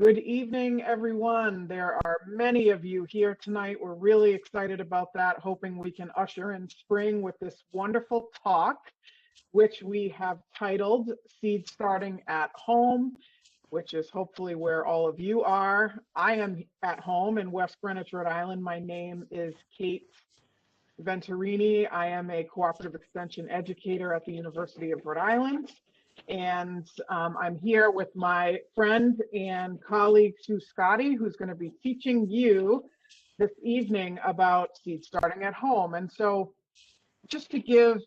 Good evening, everyone. There are many of you here tonight. We're really excited about that, hoping we can usher in spring with this wonderful talk, which we have titled Seed Starting at Home, which is hopefully where all of you are. I am at home in West Greenwich, Rhode Island. My name is Kate Venturini. I am a cooperative extension educator at the University of Rhode Island. And I'm here with my friend and colleague, Sue Scotty, who's going to be teaching you this evening about seed starting at home. And so just to give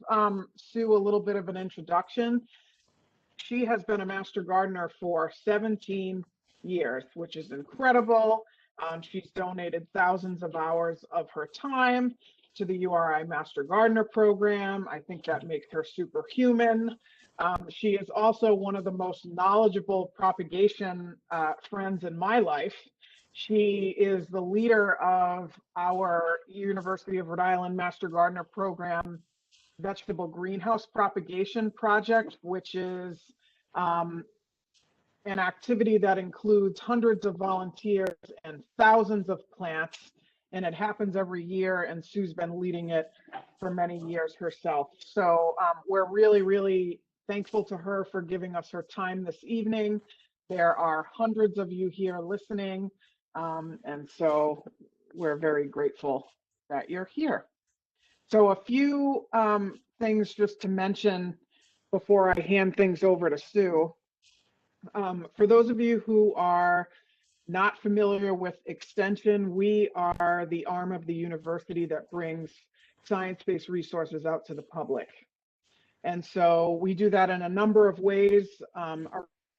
Sue a little bit of an introduction, she has been a master gardener for 17 years, which is incredible. She's donated thousands of hours of her time to the URI Master Gardener program. I think that makes her superhuman. She is also one of the most knowledgeable propagation friends in my life. She is the leader of our University of Rhode Island Master Gardener program vegetable greenhouse propagation project, which is an activity that includes hundreds of volunteers and thousands of plants. And it happens every year, and Sue's been leading it for many years herself. So we're really thankful to her for giving us her time this evening. There are hundreds of you here listening, and so we're very grateful that you're here. So a few things just to mention before I hand things over to Sue. For those of you who are not familiar with Extension, we are the arm of the university that brings science-based resources out to the public. And so we do that in a number of ways, a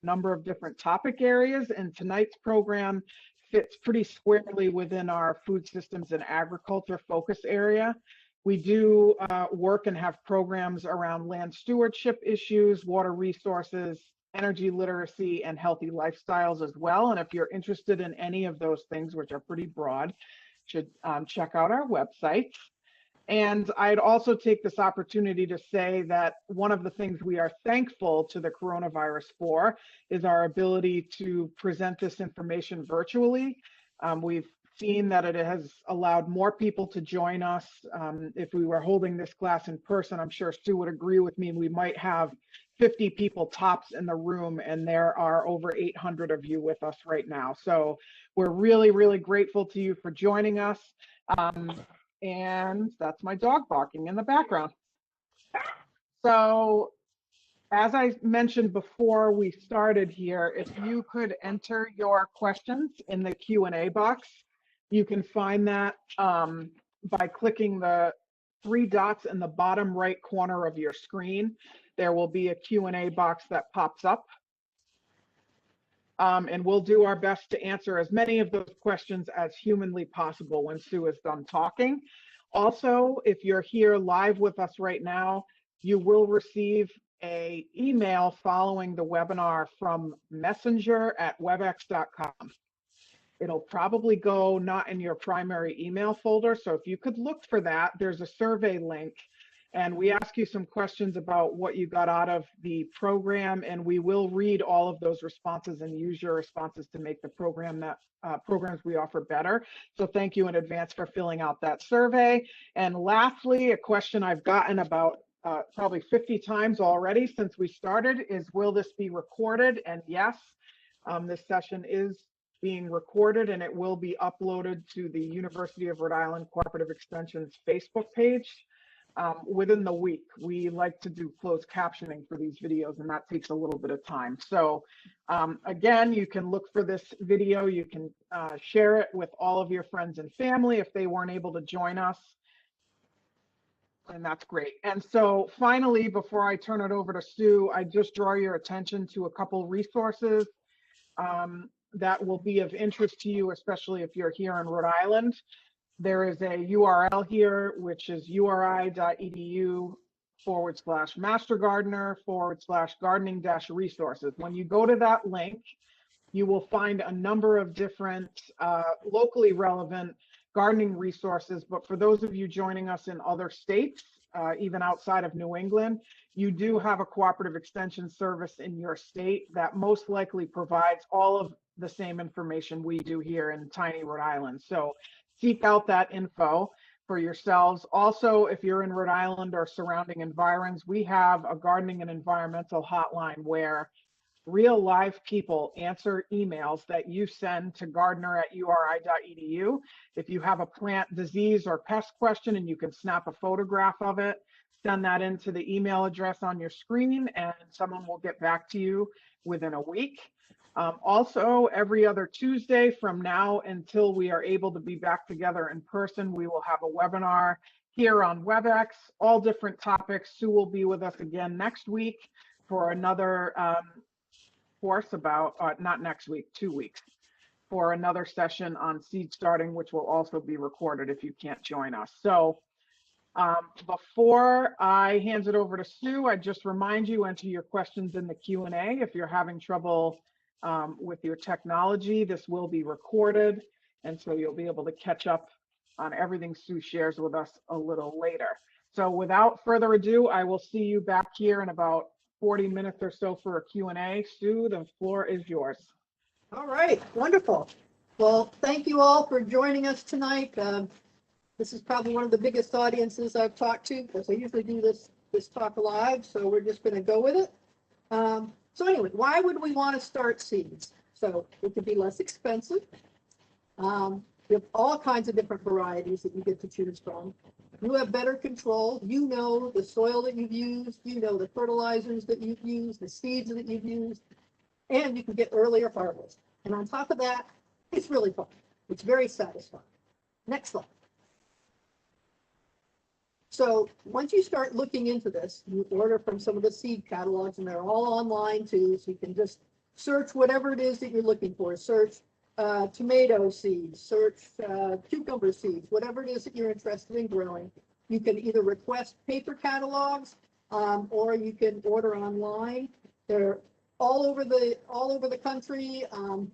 number of different topic areas, and tonight's program fits pretty squarely within our food systems and agriculture focus area. We do work and have programs around land stewardship issues, water resources, energy literacy, and healthy lifestyles as well. And if you're interested in any of those things, which are pretty broad, you should check out our website. And I'd also take this opportunity to say that one of the things we are thankful to the coronavirus for is our ability to present this information virtually. We've seen that it has allowed more people to join us. If we were holding this class in person, I'm sure Sue would agree with me, we might have 50 people tops in the room, and there are over 800 of you with us right now. So we're really grateful to you for joining us. And that's my dog barking in the background. So as I mentioned before we started here, if you could enter your questions in the Q&A box, you can find that by clicking the three dots in the bottom right corner of your screen. There will be a Q&A box that pops up. And we'll do our best to answer as many of those questions as humanly possible when Sue is done talking. Also, if you're here live with us right now, you will receive an email following the webinar from messenger@webex.com. It'll probably go not in your primary email folder. So if you could look for that, there's a survey link. And we ask you some questions about what you got out of the program, and we will read all of those responses and use your responses to make the programs we offer better. So thank you in advance for filling out that survey. And lastly, a question I've gotten about probably 50 times already since we started is, will this be recorded? And yes, this session is being recorded, and it will be uploaded to the University of Rhode Island Cooperative Extension's Facebook page. Within the week. We like to do closed captioning for these videos, and that takes a little bit of time. So again, you can look for this video. You can share it with all of your friends and family if they weren't able to join us. And that's great. And so finally, before I turn it over to Sue, I just draw your attention to a couple resources that will be of interest to you, especially if you're here in Rhode Island. There is a URL here, which is uri.edu/mastergardener/gardening-resources. When you go to that link, you will find a number of different locally relevant gardening resources. But for those of you joining us in other states, even outside of New England, you do have a cooperative extension service in your state that most likely provides all of the same information we do here in tiny Rhode Island. So seek out that info for yourselves. Also, if you're in Rhode Island or surrounding environs, we have a gardening and environmental hotline where real live people answer emails that you send to gardener@uri.edu. If you have a plant disease or pest question and you can snap a photograph of it, send that into the email address on your screen and someone will get back to you within a week. Also, every other Tuesday from now until we are able to be back together in person, we will have a webinar here on WebEx, all different topics. Sue will be with us again next week for another course about, not next week, 2 weeks, for another session on seed starting, which will also be recorded if you can't join us. So before I hand it over to Sue, I just remind you, enter your questions in the Q&A. If you're having trouble with your technology, this will be recorded, and so you'll be able to catch up on everything Sue shares with us a little later. So without further ado, I will see you back here in about 40 minutes or so for a Q&A. Sue, the floor is yours. All right, wonderful. Well, thank you all for joining us tonight. This is probably one of the biggest audiences I've talked to because I usually do this talk live, so we're just going to go with it. So anyway, why would we want to start seeds? So it could be less expensive. You have all kinds of different varieties that you get to choose from. You have better control. You know the soil that you've used. You know the fertilizers that you've used, the seeds that you've used, and you can get earlier harvest. And on top of that, it's really fun. It's very satisfying. Next slide. So once you start looking into this, you order from some of the seed catalogs, and they're all online too, so you can just search whatever it is that you're looking for. Search tomato seeds, search cucumber seeds, whatever it is that you're interested in growing. You can either request paper catalogs or you can order online. They're all over the country.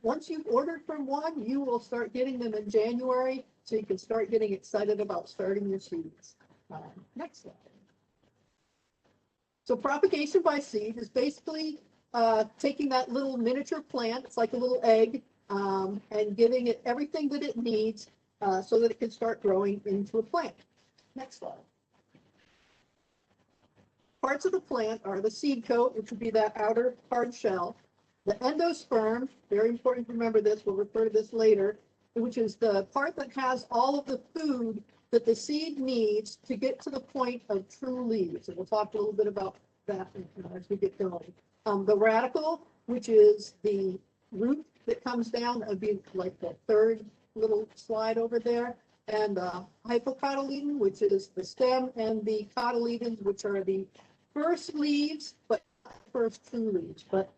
Once you've ordered from one, you will start getting them in January, so you can start getting excited about starting your seeds. Next slide. So propagation by seed is basically taking that little miniature plant, it's like a little egg, and giving it everything that it needs so that it can start growing into a plant. Next slide. Parts of the plant are the seed coat, which would be that outer hard shell, the endosperm, very important to remember this, we'll refer to this later, which is the part that has all of the food that the seed needs to get to the point of true leaves. And we'll talk a little bit about that as we get going. The radicle, which is the root that comes down, that would be like the third little slide over there. And hypocotyledon, which is the stem, and the cotyledons, which are the first leaves, but not first true leaves. But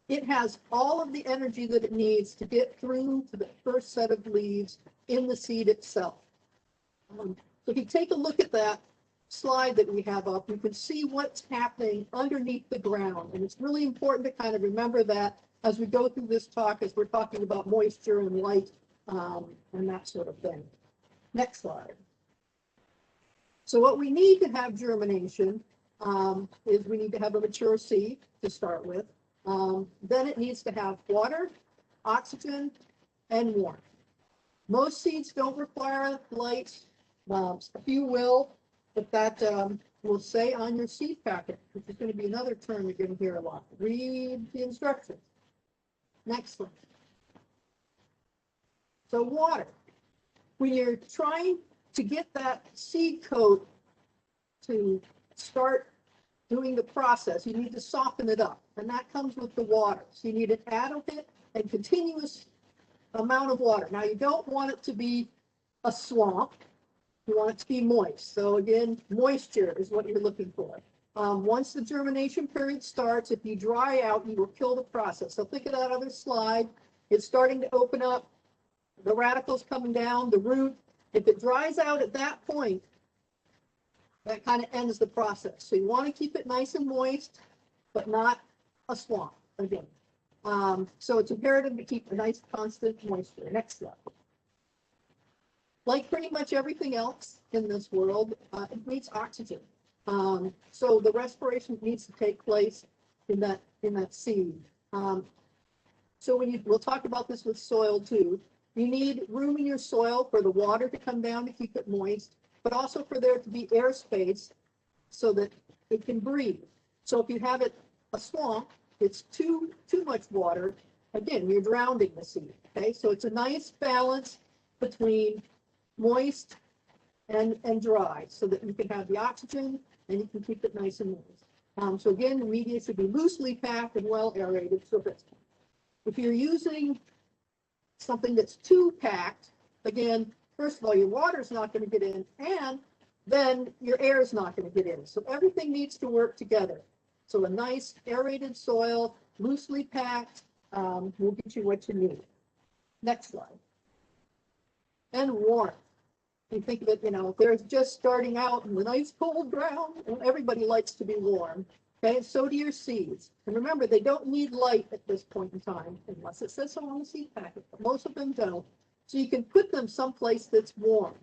it has all of the energy that it needs to get through to the first set of leaves in the seed itself. So if you take a look at that slide that we have up, you can see what's happening underneath the ground. And it's really important to kind of remember that as we go through this talk, as we're talking about moisture and light and that sort of thing. Next slide. So what we need to have germination is we need to have a mature seed to start with. Then it needs to have water, oxygen, and warmth. Most seeds don't require light. A few will, but that will say on your seed packet, which is going to be another term you're going to hear a lot. Read the instructions. Next one. So water. When you're trying to get that seed coat to start doing the process, you need to soften it up, and that comes with the water. So you need an adequate and continuous amount of water. Now, you don't want it to be a swamp. You want it to be moist. So again, moisture is what you're looking for. Once the germination period starts, if you dry out, you will kill the process. So think of that other slide. It's starting to open up. The radicals coming down, the root. If it dries out at that point, that kind of ends the process. So you want to keep it nice and moist, but not a swamp again. So it's imperative to keep a nice constant moisture. Next slide. Like pretty much everything else in this world, it needs oxygen. So the respiration needs to take place in that seed. So we'll talk about this with soil too. You need room in your soil for the water to come down to keep it moist, but also for there to be airspace so that it can breathe. So if you have a swamp, it's too much water, again, you're drowning the seed. Okay, so it's a nice balance between moist and dry, so that you can have the oxygen and you can keep it nice and moist. So again, the media should be loosely packed and well aerated. So if you're using something that's too packed, again, first of all, your water's not going to get in, and then your air is not going to get in. So everything needs to work together. So a nice aerated soil, loosely packed, will get you what you need. Next slide. And warmth. You think of it, if they're just starting out in the nice cold ground, and everybody likes to be warm. Okay, so do your seeds. And remember, they don't need light at this point in time, unless it says so on the seed packet, but most of them don't. So you can put them someplace that's warm.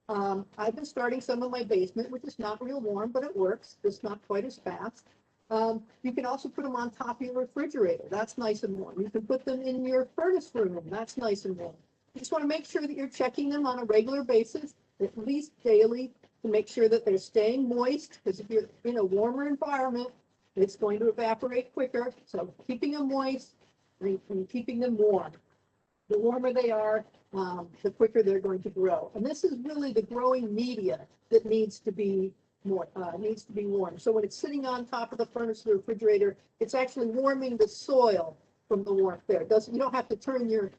I've been starting some in my basement, which is not real warm, but it works. It's not quite as fast. You can also put them on top of your refrigerator. That's nice and warm. You can put them in your furnace room. That's nice and warm. You just want to make sure that you're checking them on a regular basis, at least daily, to make sure that they're staying moist, because if you're in a warmer environment, it's going to evaporate quicker. So keeping them moist and keeping them warm. The warmer they are, the quicker they're going to grow. And this is really the growing media that needs to be warm. So when it's sitting on top of the furnace or the refrigerator, it's actually warming the soil from the warmth there. You don't have to turn your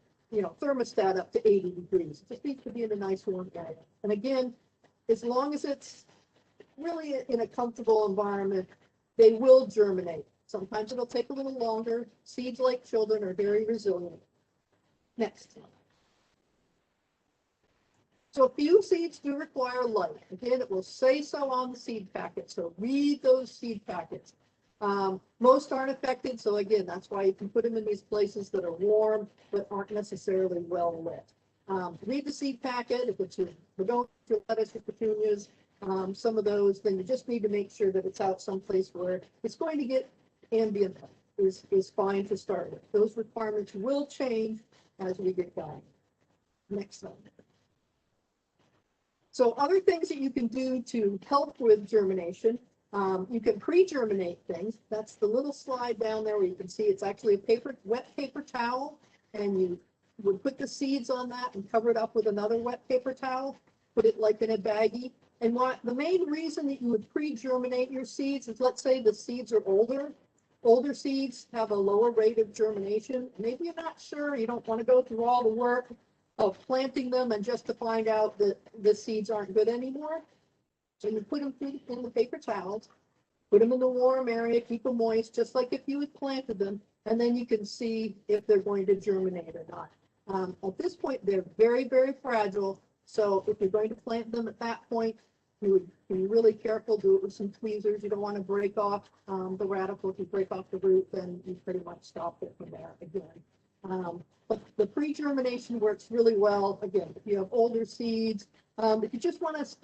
thermostat up to 80 degrees. It just needs to be in a nice warm area. And again, as long as it's really in a comfortable environment, they will germinate. Sometimes it'll take a little longer. Seeds, like children, are very resilient. Next. So a few seeds do require light. Again, it will say so on the seed packet. So read those seed packets. Most aren't affected. So again, that's why you can put them in these places that are warm, but aren't necessarily well lit. Read the seed packet. If it's your lettuce or petunias, some of those, then you just need to make sure that it's out someplace where it's going to get ambient light is fine to start with. Those requirements will change as we get going. Next slide. So other things that you can do to help with germination, you can pre-germinate things. That's the little slide down there where you can see it's actually a wet paper towel, and you would put the seeds on that and cover it up with another wet paper towel, put it like in a baggie. And the main reason that you would pre-germinate your seeds is, let's say the seeds are older. Older seeds have a lower rate of germination. Maybe you're not sure, you don't want to go through all the work of planting them and just to find out that the seeds aren't good anymore. So you put them in the paper towels, put them in the warm area, keep them moist, just like if you had planted them, and then you can see if they're going to germinate or not. At this point, they're very, very fragile. So if you're going to plant them at that point, you would be really careful, do it with some tweezers. You don't want to break off the radicle. If you break off the root, then you pretty much stop it from there again. But the pre-germination works really well. Again, if you have older seeds, if you just want to,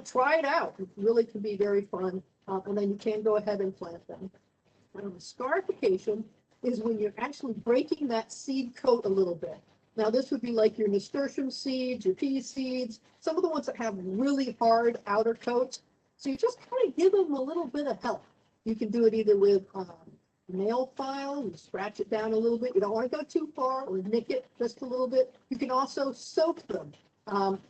try it out, it really can be very fun. And then you can go ahead and plant them. Scarification is when you're actually breaking that seed coat a little bit. Now, this would be like your nasturtium seeds, your pea seeds, some of the ones that have really hard outer coats. So you just kind of give them a little bit of help. You can do it either with a nail file, you scratch it down a little bit. You don't want to go too far, or nick it just a little bit. You can also soak them.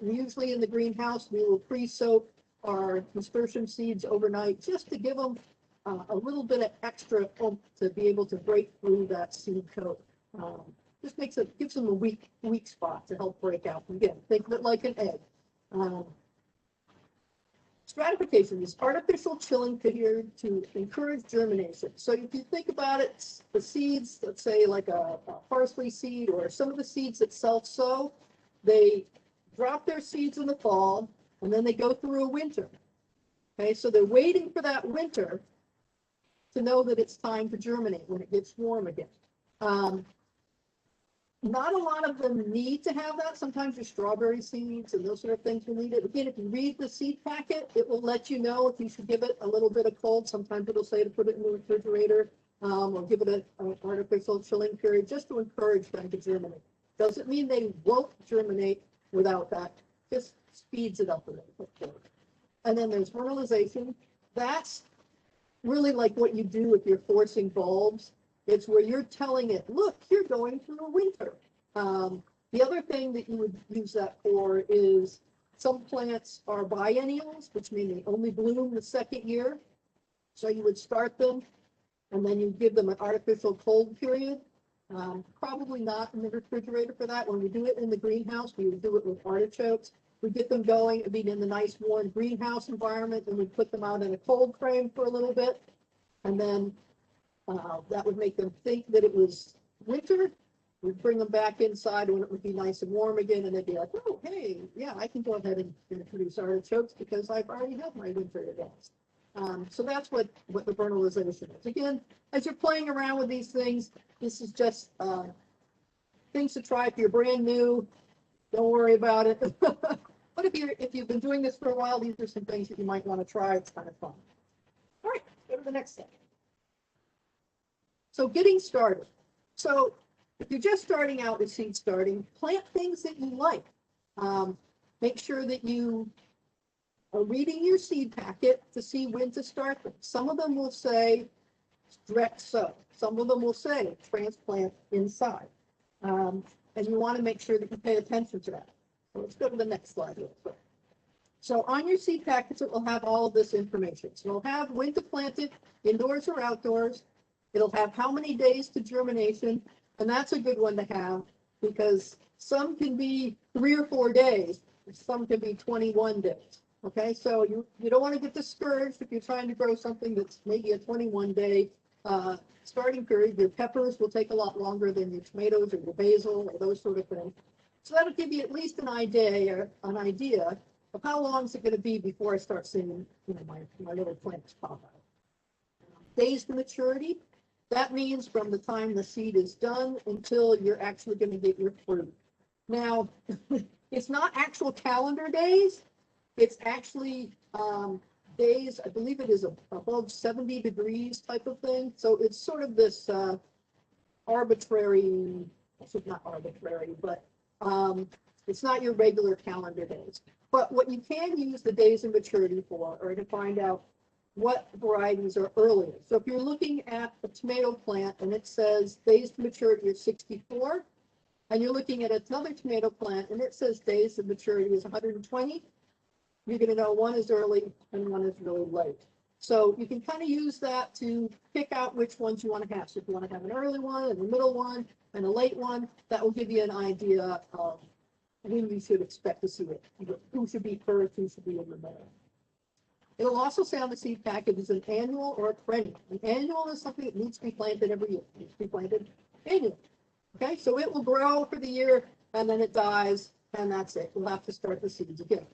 Usually in the greenhouse, we will pre-soak our nasturtium seeds overnight just to give them a little bit of extra oomph to be able to break through that seed coat. Just gives them a weak spot to help break out. Again, think of it like an egg. Stratification is artificial chilling period to encourage germination. So if you think about it, the seeds, let's say like a parsley seed or some of the seeds that self-sow, they drop their seeds in the fall and then they go through a winter. Okay, so they're waiting for that winter to know that it's time to germinate when it gets warm again. Not a lot of them need to have that. Sometimes your strawberry seeds and those sort of things will need it. Again, if you read the seed packet, it will let you know if you should give it a little bit of cold. Sometimes it'll say to put it in the refrigerator. or give it an artificial chilling period just to encourage them to germinate. Doesn't mean they won't germinate without that, just speeds it up a little bit. And then there's fertilization. That's really like what you do if you're forcing bulbs. It's where you're telling it, look, you're going through a winter. The other thing that you would use that for is some plants are biennials, which mean they only bloom the second year. So you would start them and then you give them an artificial cold period. Probably not in the refrigerator for that. When we do it in the greenhouse, we would do it with artichokes. We get them going, it'd be in the nice warm greenhouse environment, and we put them out in a cold frame for a little bit. And then that would make them think that it was winter. We'd bring them back inside when it would be nice and warm again, and they'd be like, oh, hey, yeah, I can go ahead and produce artichokes because I've already had my winter advanced. So that's what the fertilization is. Again, as you're playing around with these things, this is just things to try. If you're brand new, don't worry about it. But if you've been doing this for a while, these are some things that you might want to try. It's kind of fun. All right, go to the next slide. So getting started. So if you're just starting out with seed starting, plant things that you like. Make sure that you are reading your seed packet to see when to start them. Some of them will say direct sow. Some of them will say transplant inside. And you want to make sure that you pay attention to that. So let's go to the next slide real quick. So on your seed packets, it will have all of this information. So it'll have when to plant it, indoors or outdoors. It'll have how many days to germination. And that's a good one to have because some can be 3 or 4 days. Some can be 21 days. Okay, so you don't want to get discouraged if you're trying to grow something that's maybe a 21-day starting period. Your peppers will take a lot longer than your tomatoes or your basil or those sort of things. So that'll give you at least an idea of how long is it going to be before I start seeing, my little plants pop out. Days to maturity. That means from the time the seed is done until you're actually going to get your fruit. Now, it's not actual calendar days. It's actually days, I believe it is above 70 degrees type of thing. So it's sort of this arbitrary, not arbitrary, but it's not your regular calendar days. But what you can use the days of maturity for are to find out what varieties are earlier. So if you're looking at a tomato plant and it says days to maturity is 64, and you're looking at another tomato plant and it says days of maturity is 120, you're going to know one is early and one is really late. So you can kind of use that to pick out which ones you want to have. So if you want to have an early one, and a middle one, and a late one, that will give you an idea of when you should expect to see it. Who should be first, who should be in the middle. It'll also say on the seed packet is an annual or a perennial. An annual is something that needs to be planted every year. It needs to be planted annually. Okay, so it will grow for the year and then it dies and that's it. We'll have to start the seeds again.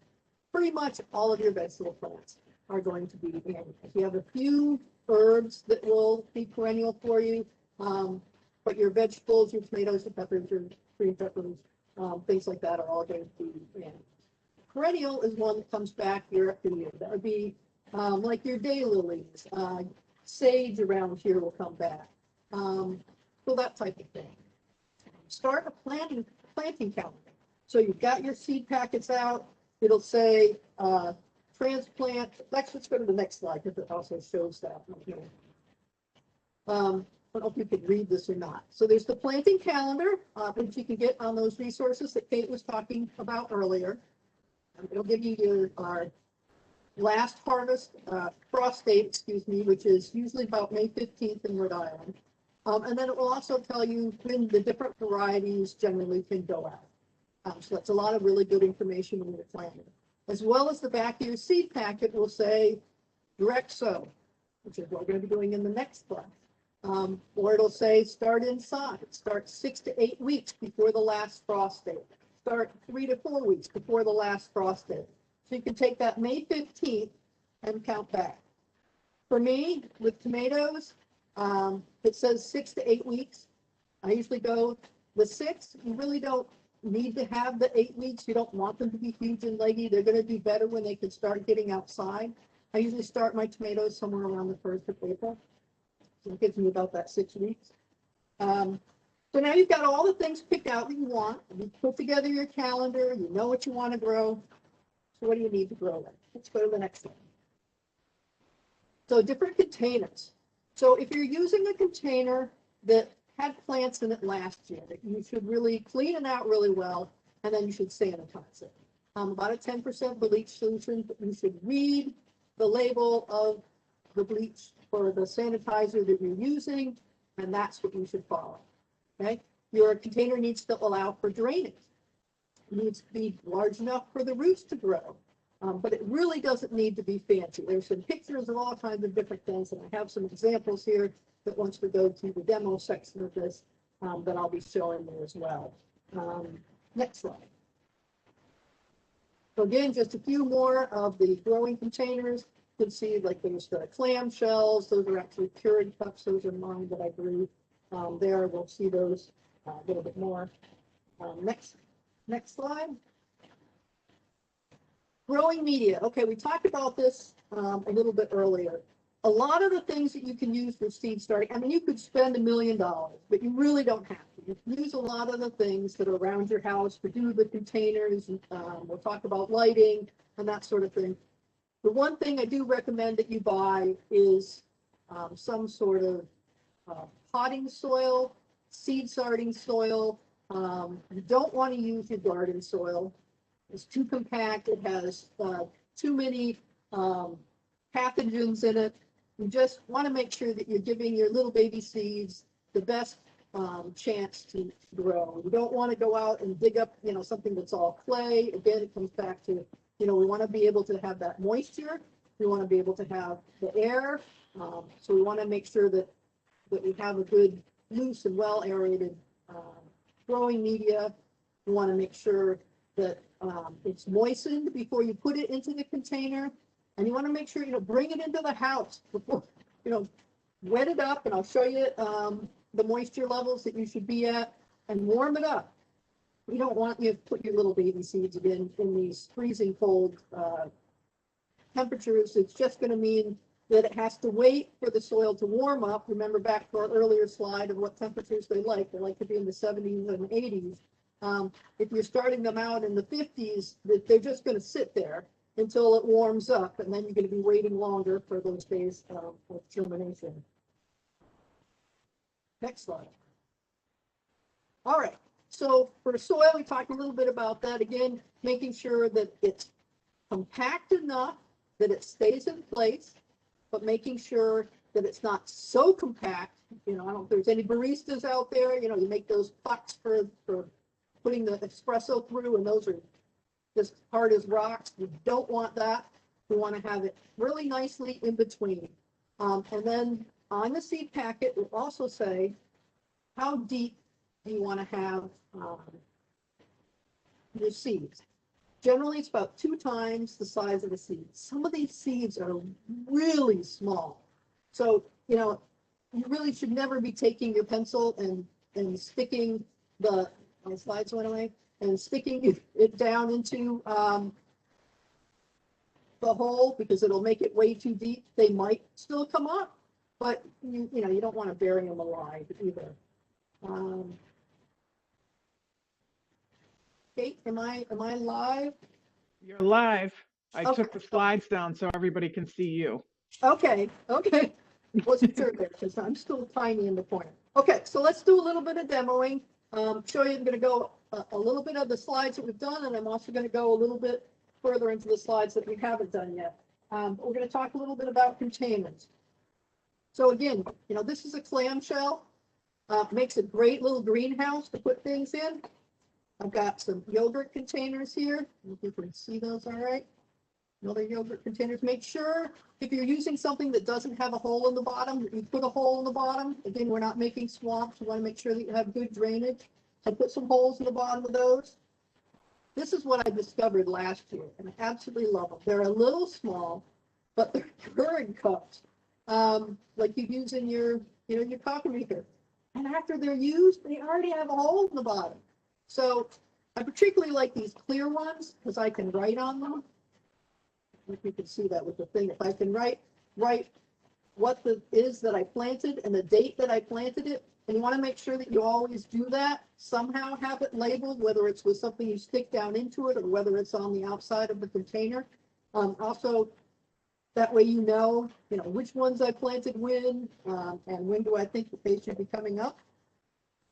Pretty much all of your vegetable plants are going to be annual. You have a few herbs that will be perennial for you, but your vegetables, your tomatoes, your peppers, your green peppers, things like that are all going to be annual. Perennial is one that comes back year after year. That would be like your daylilies. Sage around here will come back. So that type of thing. Start a planting calendar. So you've got your seed packets out. It'll say transplant. Let's go to the next slide because it also shows that. I don't know if you can read this or not. So there's the planting calendar, which you can get on those resources that Kate was talking about earlier. It'll give you our last harvest frost date, which is usually about May 15th in Rhode Island. And then it will also tell you when the different varieties generally can go out. So that's a lot of really good information when you're planting. As well as the back of your seed packet will say direct sow, which is what we're going to be doing in the next class. Or it'll say start inside, start 6 to 8 weeks before the last frost date. Start 3 to 4 weeks before the last frost date. So you can take that May 15th and count back. For me, with tomatoes, it says 6 to 8 weeks. I usually go the 6. You really don't need to have the 8 weeks. You don't want them to be huge and leggy. They're going to do better when they can start getting outside. I usually start my tomatoes somewhere around the 1st of April. So it gives me about that 6 weeks. So now you've got all the things picked out that you want. You put together your calendar. You know what you want to grow. So what do you need to grow then? Let's go to the next one. So different containers. So if you're using a container that had plants in it last year, that you should really clean it out really well, and then you should sanitize it. About a 10% bleach solution, but you should read the label of the bleach or the sanitizer that you're using, and that's what you should follow. Okay, your container needs to allow for drainage. It needs to be large enough for the roots to grow, but it really doesn't need to be fancy. There's some pictures of all kinds of different things, and I have some examples here that once we go to the demo section of this, that I'll be showing you as well. Next slide. So again, just a few more of the growing containers. You can see like there's the clam shells. Those are actually cured cups. Those are mine that I grew there. We'll see those a little bit more. Next slide. Growing media. Okay, we talked about this a little bit earlier. A lot of the things that you can use for seed starting, I mean, you could spend $1 million, but you really don't have to. You can use a lot of the things that are around your house to do the containers. We'll talk about lighting and that sort of thing. The one thing I do recommend that you buy is some sort of potting soil, seed starting soil. You don't want to use your garden soil. It's too compact. It has too many pathogens in it. You just want to make sure that you're giving your little baby seeds the best chance to grow. You don't want to go out and dig up, something that's all clay. Again, it comes back to, we want to be able to have that moisture. We want to be able to have the air. So we want to make sure that we have a good, loose and well aerated growing media. We want to make sure that it's moistened before you put it into the container. And you want to make sure, bring it into the house before, wet it up, and I'll show you the moisture levels that you should be at, and warm it up. You don't want you to put your little baby seeds in these freezing cold temperatures. It's just going to mean that it has to wait for the soil to warm up. Remember back to our earlier slide of what temperatures they like. They like to be in the 70s and 80s. If you're starting them out in the 50s, they're just going to sit there until it warms up, and then you're going to be waiting longer for those days of germination. Next slide. All right, so for soil, we talked a little bit about that. Again, making sure that it's compact enough that it stays in place, but making sure that it's not so compact. I don't know if there's any baristas out there, you make those pucks for putting the espresso through, and those are just hard as rocks. You don't want that. We want to have it really nicely in between. And then on the seed packet, we'll also say how deep do you want to have your seeds. Generally, it's about 2 times the size of the seed. Some of these seeds are really small. So, you really should never be taking your pencil and sticking my slides went away, and sticking it down into the hole, because it'll make it way too deep. They might still come up, but you don't want to bury them alive either. Kate, am I live? You're live. I Okay. took the slides down so everybody can see you. Okay. Wasn't sure there because I'm still tiny in the corner. Okay, so let's do a little bit of demoing. Show you. I'm going to go a little bit of the slides that we've done, and I'm also going to go a little bit further into the slides that we haven't done yet. We're going to talk a little bit about containers. So again, this is a clamshell. Makes a great little greenhouse to put things in. I've got some yogurt containers here. If you can see those all right. Another yogurt containers. Make sure if you're using something that doesn't have a hole in the bottom, you put a hole in the bottom. Again, we're not making swamps. You want to make sure that you have good drainage. I put some holes in the bottom of those. This is what I discovered last year, and I absolutely love them. They're a little small, but they're Keurig cups, like you use in your coffee maker. And after they're used, they already have a hole in the bottom. So I particularly like these clear ones because I can write on them. If you can see that with the thing, if I can write what the is that I planted and the date that I planted it. And you want to make sure that you always do that. Somehow have it labeled, whether it's with something you stick down into it or whether it's on the outside of the container. Also, that way you know which ones I planted when, and when do I think that they should be coming up.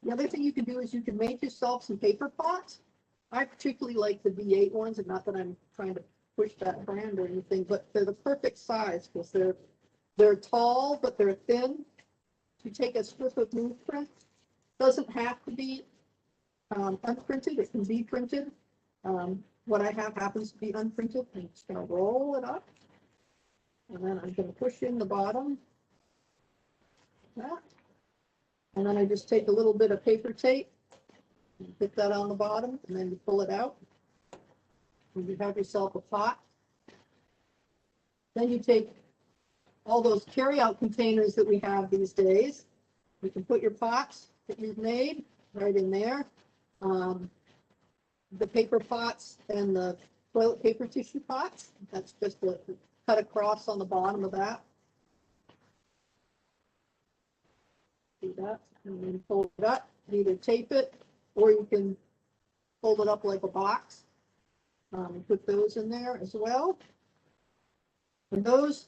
The other thing you can do is you can make yourself some paper pots. I particularly like the V8 ones, and not that I'm trying to push that brand or anything, but they're the perfect size because they're tall, but they're thin. You take a strip of newsprint. Doesn't have to be unprinted. It can be printed. What I have happens to be unprinted. I'm just going to roll it up. And then I'm going to push in the bottom. That. And then I just take a little bit of paper tape and put that on the bottom, and then you pull it out. And you have yourself a pot. Then you take all those carry-out containers that we have these days. You can put your pots that you've made right in there. The paper pots and the toilet paper tissue pots. That's just a cut across on the bottom of that. Do that, and then fold it up. Either tape it, or you can fold it up like a box. And put those in there as well. And those,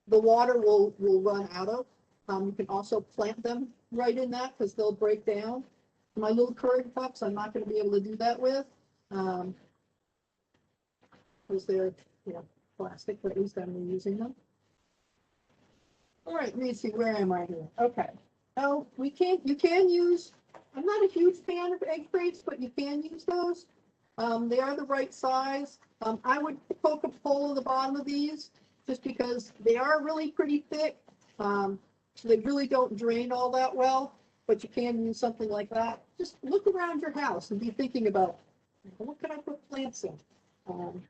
the water will run out of. You can also plant them right in that because they'll break down. My little curd cups, I'm not going to be able to do that with, because they're plastic, but at least I'm reusing them. All right, let me see, where am I here? Okay. Oh, you can use, I'm not a huge fan of egg crates, but you can use those. They are the right size. I would poke a hole in the bottom of these just because they are really pretty thick. So they really don't drain all that well, but you can use something like that. Just look around your house and be thinking about, what can I put plants in? All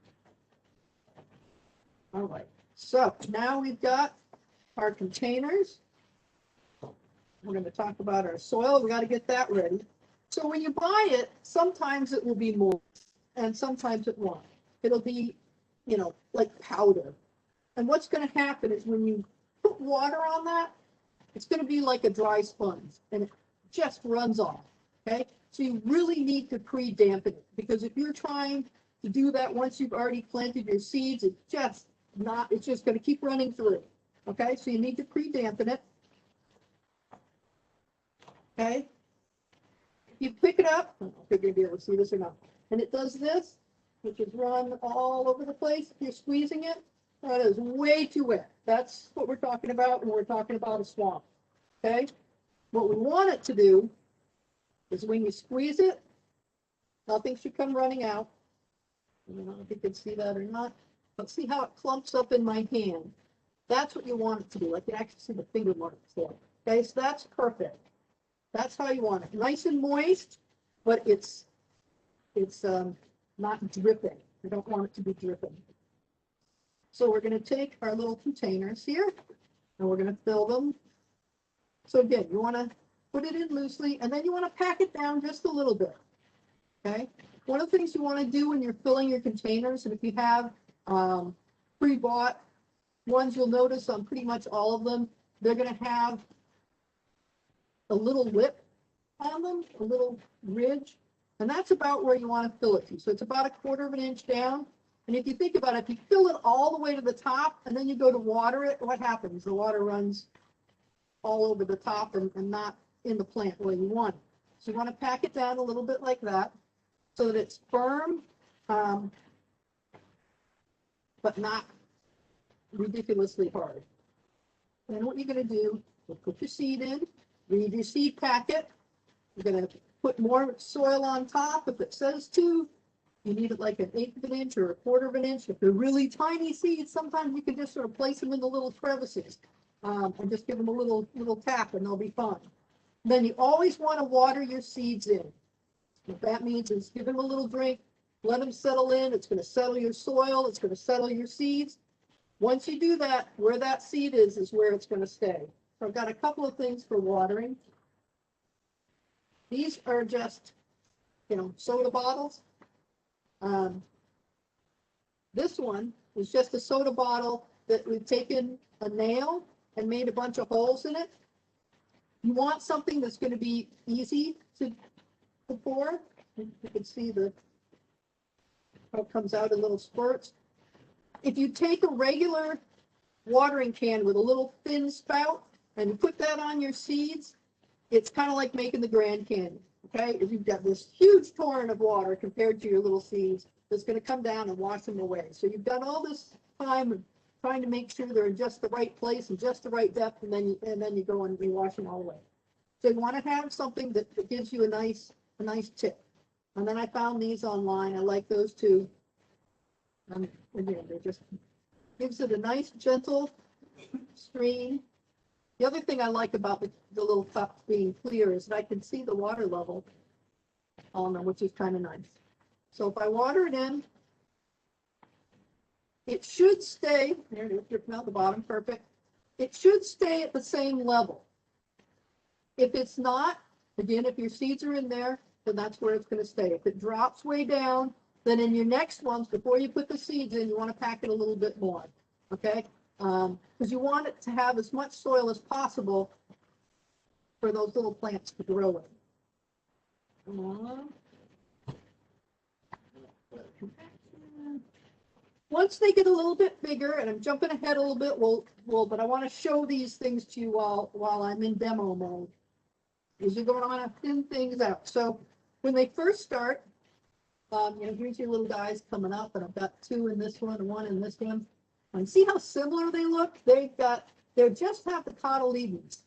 right, so now we've got our containers. We're going to talk about our soil. We got to get that ready. So when you buy it, sometimes it will be moist and sometimes it won't. It'll be, like powder. And what's going to happen is when you put water on that, it's going to be like a dry sponge and it just runs off. Okay. So you really need to pre-dampen it, because if you're trying to do that once you've already planted your seeds, it's just going to keep running through. Okay. So you need to pre-dampen it. Okay. You pick it up, I don't know if you're going to be able to see this or not, and it does this, which is run all over the place. If you're squeezing it, that is way too wet. That's what we're talking about when we're talking about a swamp. Okay? What we want it to do is when you squeeze it, nothing should come running out. I don't know if you can see that or not, but see how it clumps up in my hand. That's what you want it to do. I can actually see the finger marks there. Okay, so that's perfect. That's how you want it. Nice and moist, but it's not dripping. We don't want it to be dripping. So we're going to take our little containers here, and we're going to fill them. So again, you want to put it in loosely, and then you want to pack it down just a little bit. Okay. One of the things you want to do when you're filling your containers, and if you have pre-bought ones, you'll notice on pretty much all of them, they're going to have a little lip on them, a little ridge, and that's about where you want to fill it to. So it's about 1/4 of an inch down. And if you think about it, if you fill it all the way to the top and then you go to water it, what happens? The water runs all over the top and not in the plant where you want it. So you want to pack it down a little bit like that so that it's firm, but not ridiculously hard. Then what you're going to do is put your seed in, read your seed packet. You're going to put more soil on top. If it says 2, you need it like 1/8 of an inch or 1/4 of an inch. If they're really tiny seeds, sometimes you can just sort of place them in the little crevices and just give them a little tap and they'll be fine. Then you always want to water your seeds in. What that means is give them a little drink, let them settle in. It's going to settle your soil. It's going to settle your seeds. Once you do that, where that seed is where it's going to stay. So I've got a couple of things for watering. These are just, soda bottles. This one is just a soda bottle that we've taken a nail and made a bunch of holes in it. You want something that's going to be easy to pour. You can see how it comes out in little spurts. If you take a regular watering can with a little thin spout and you put that on your seeds, it's kind of like making the Grand Canyon. Okay, if you've got this huge torrent of water compared to your little seeds, that's going to come down and wash them away. So you've done all this time trying to make sure they're in just the right place and just the right depth, and then you go and you wash them all away. So you want to have something that gives you a nice tip. And then I found these online. I like those too. And again, they just gives it a nice gentle stream. The other thing I like about the little cups being clear is that I can see the water level on them, which is kind of nice. So if I water it in, it should stay, there it is, dripping out the bottom, perfect. It should stay at the same level. If it's not, again, if your seeds are in there, then that's where it's going to stay. If it drops way down, then in your next ones, before you put the seeds in, you want to pack it a little bit more, okay? Because you want it to have as much soil as possible for those little plants to grow in. Once they get a little bit bigger, and I'm jumping ahead a little bit, but I want to show these things to you while I'm in demo mode. As you're going on to thin things out. So when they first start, here's your little guys coming up, and I've got two in this one and one in this one. And see how similar they look? They just have the cotyledons.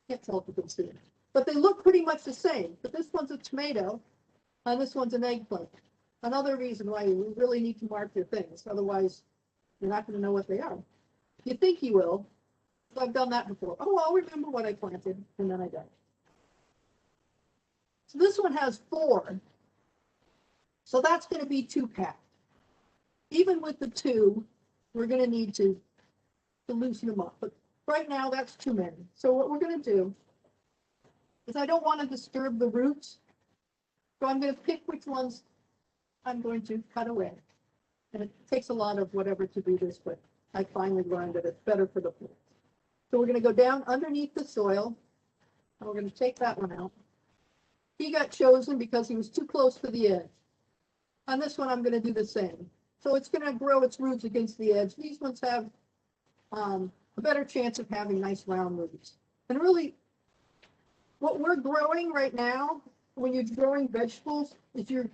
Can't tell if you can see it, but they look pretty much the same. But this one's a tomato, and this one's an eggplant. Another reason why you really need to mark your things, otherwise you're not going to know what they are. You think you will. So I've done that before. Oh, I'll remember what I planted, and then I don't. So this one has 4. So that's going to be 2 packed. Even with the 2, we're going to need to loosen them up. But right now, that's too many. So what we're going to do is I don't want to disturb the roots. So I'm going to pick which ones I'm going to cut away. And it takes a lot of whatever to do this, but I finally learned that it's better for the plants. So we're going to go down underneath the soil. And we're going to take that one out. He got chosen because he was too close to the edge. On this one, I'm going to do the same. So it's going to grow its roots against the edge. These ones have a better chance of having nice round roots. And really, what we're growing right now, when you're growing vegetables, is you're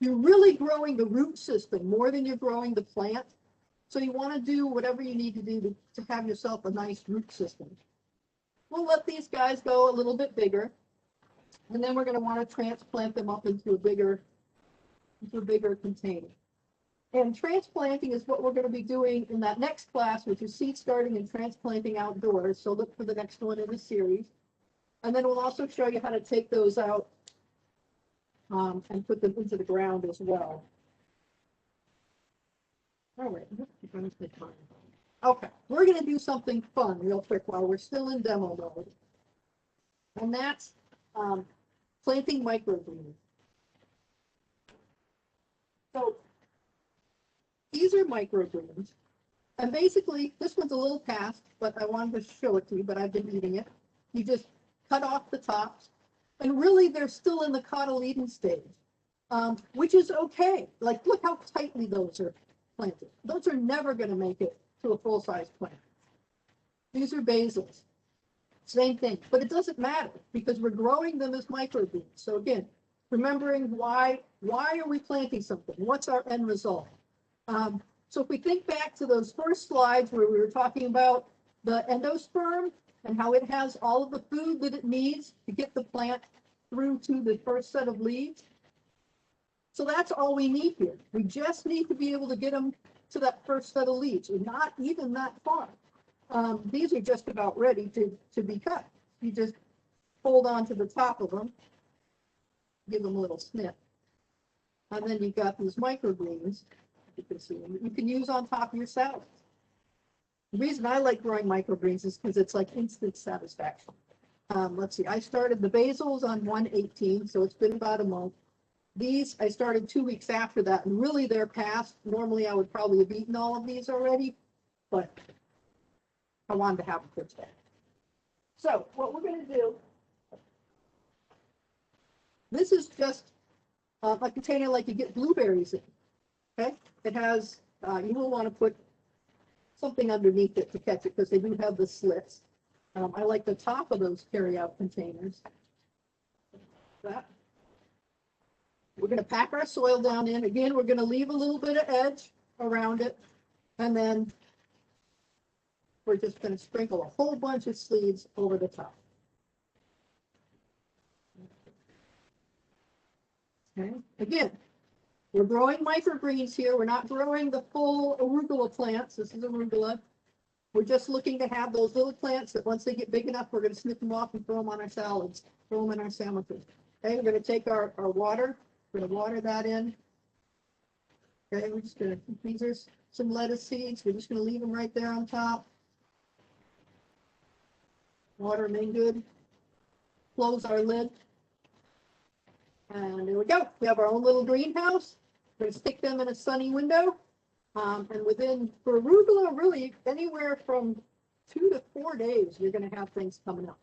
really growing the root system more than you're growing the plant. So you want to do whatever you need to do to have yourself a nice root system. We'll let these guys go a little bit bigger, and then we're going to want to transplant them up into a bigger container. And transplanting is what we're going to be doing in that next class, which is seed starting and transplanting outdoors. So look for the next one in the series. And then we'll also show you how to take those out and put them into the ground as well. All right. Okay, we're going to do something fun real quick while we're still in demo mode. And that's planting microgreens. So these are microgreens. And basically, this one's a little past, but I wanted to show it to you, but I've been eating it. You just cut off the tops. And really, they're still in the cotyledon stage, which is okay. Like, look how tightly those are planted. Those are never going to make it to a full-size plant. These are basils. Same thing. But it doesn't matter because we're growing them as microgreens. So again, remembering why are we planting something? What's our end result? So if we think back to those first slides where we were talking about the endosperm and how it has all of the food that it needs to get the plant through to the first set of leaves. So that's all we need here. We just need to be able to get them to that first set of leaves, and not even that far. These are just about ready to be cut. You just hold on to the top of them, give them a little snip. And then you've got these microgreens. You can see them. You can use on top of your salads. The reason I like growing microgreens is because it's like instant satisfaction. Let's see, I started the basils on 1/18, so it's been about a month. These, I started 2 weeks after that, and really they're past. Normally I would probably have eaten all of these already, but I wanted to have them for today. So what we're going to do, this is just a container like you get blueberries in. Okay, it has, you will want to put something underneath it to catch it because they do have the slits. I like the top of those carry-out containers. That. We're going to pack our soil down in. Again, we're going to leave a little bit of edge around it, and then we're just going to sprinkle a whole bunch of seeds over the top. Okay. Again, we're growing microgreens here. We're not growing the full arugula plants. This is arugula. We're just looking to have those little plants that once they get big enough, we're going to snip them off and throw them on our salads, throw them in our sandwiches. Okay, we're going to take our water. We're going to water that in. Okay, we're just going to, these are some lettuce seeds. We're just going to leave them right there on top. Water them in good. Close our lid. And there we go. We have our own little greenhouse. We're going to stick them in a sunny window. And within, for arugula, really anywhere from 2 to 4 days, you're going to have things coming up.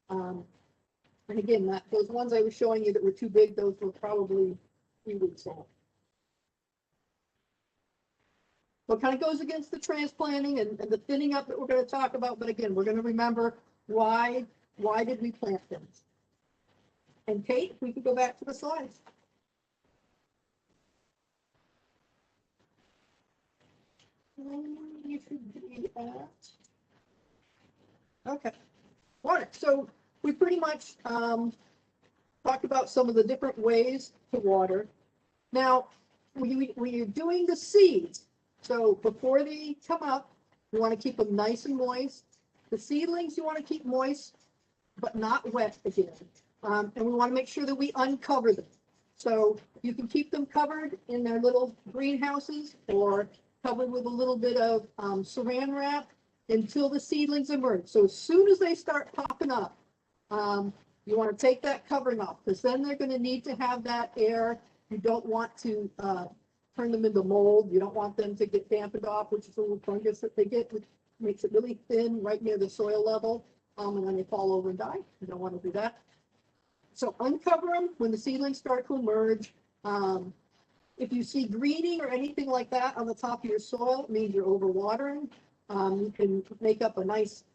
And again, those ones I was showing you that were too big, those were probably 3 weeks old. So it kind of goes against the transplanting and the thinning up that we're going to talk about. But again, we're going to remember why did we plant things? And Kate, if we could go back to the slides. You should be at. Okay. Water. So we pretty much talked about some of the different ways to water. Now, when you're doing the seeds, so before they come up, you want to keep them nice and moist. The seedlings you want to keep moist, but not wet again. And we want to make sure that we uncover them. So you can keep them covered in their little greenhouses or covered with a little bit of saran wrap until the seedlings emerge. So as soon as they start popping up, you want to take that covering off because then they're going to need to have that air. You don't want to turn them into mold. You don't want them to get dampened off, which is a little fungus that they get, which makes it really thin right near the soil level. And then they fall over and die. You don't want to do that. So uncover them when the seedlings start to emerge. If you see greening or anything like that on the top of your soil, it means you're overwatering. You can make up a nice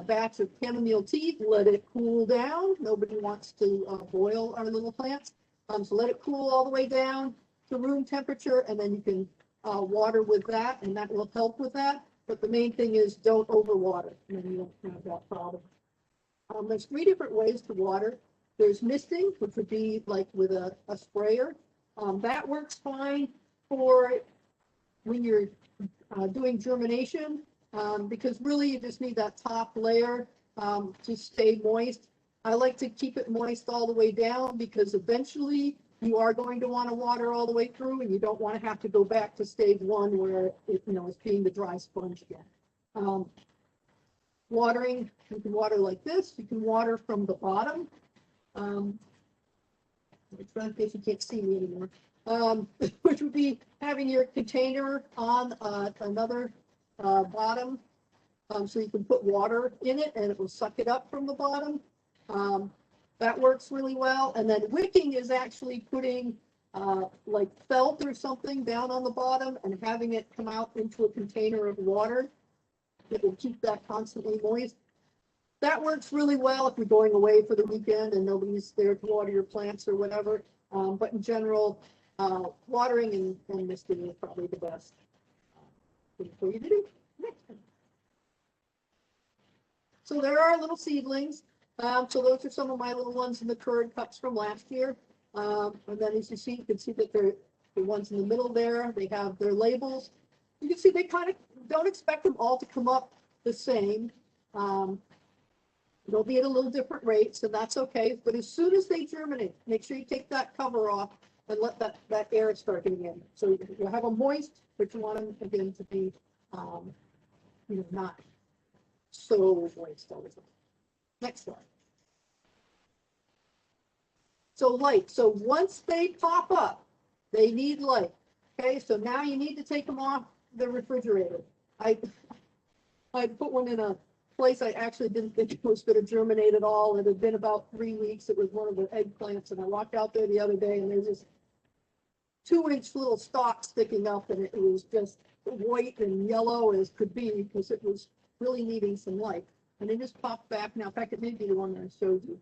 batch of chamomile tea, let it cool down. Nobody wants to boil our little plants. So let it cool all the way down to room temperature, and then you can water with that, and that will help with that. But the main thing is don't overwater, and then you won't have that problem. There's 3 different ways to water. There's misting, which would be like with a sprayer. That works fine for when you're doing germination, because really you just need that top layer to stay moist. I like to keep it moist all the way down because eventually you are going to want to water all the way through, and you don't want to have to go back to stage 1 where it, is being the dry sponge again. Watering, you can water like this. You can water from the bottom. In case you can't see me anymore, which would be having your container on another bottom, so you can put water in it and it will suck it up from the bottom. That works really well. And then wicking is actually putting like felt or something down on the bottom and having it come out into a container of water. It will keep that constantly moist. That works really well if you're going away for the weekend and nobody's there to water your plants or whatever. But in general, watering and misting is probably the best thing for you to do. So there are little seedlings. So those are some of my little ones in the curd cups from last year. And then as you see, you can see that they're the ones in the middle there. They have their labels. You can see they kind of don't expect them all to come up the same. They'll be at a little different rates, and that's okay. But as soon as they germinate, make sure you take that cover off and let that air start getting in. So you have them moist, but you want them again to be, not so moist all the time. Next slide. So light. So once they pop up, they need light. Okay, so now you need to take them off the refrigerator. I put one in a place I actually didn't think it was going to germinate at all. It had been about 3 weeks. It was one of the eggplants, and I walked out there the other day, and there's this 2-inch little stalk sticking up, and it was just white and yellow as could be because it was really needing some light. And it just popped back now. In fact, it may be the one that I showed you.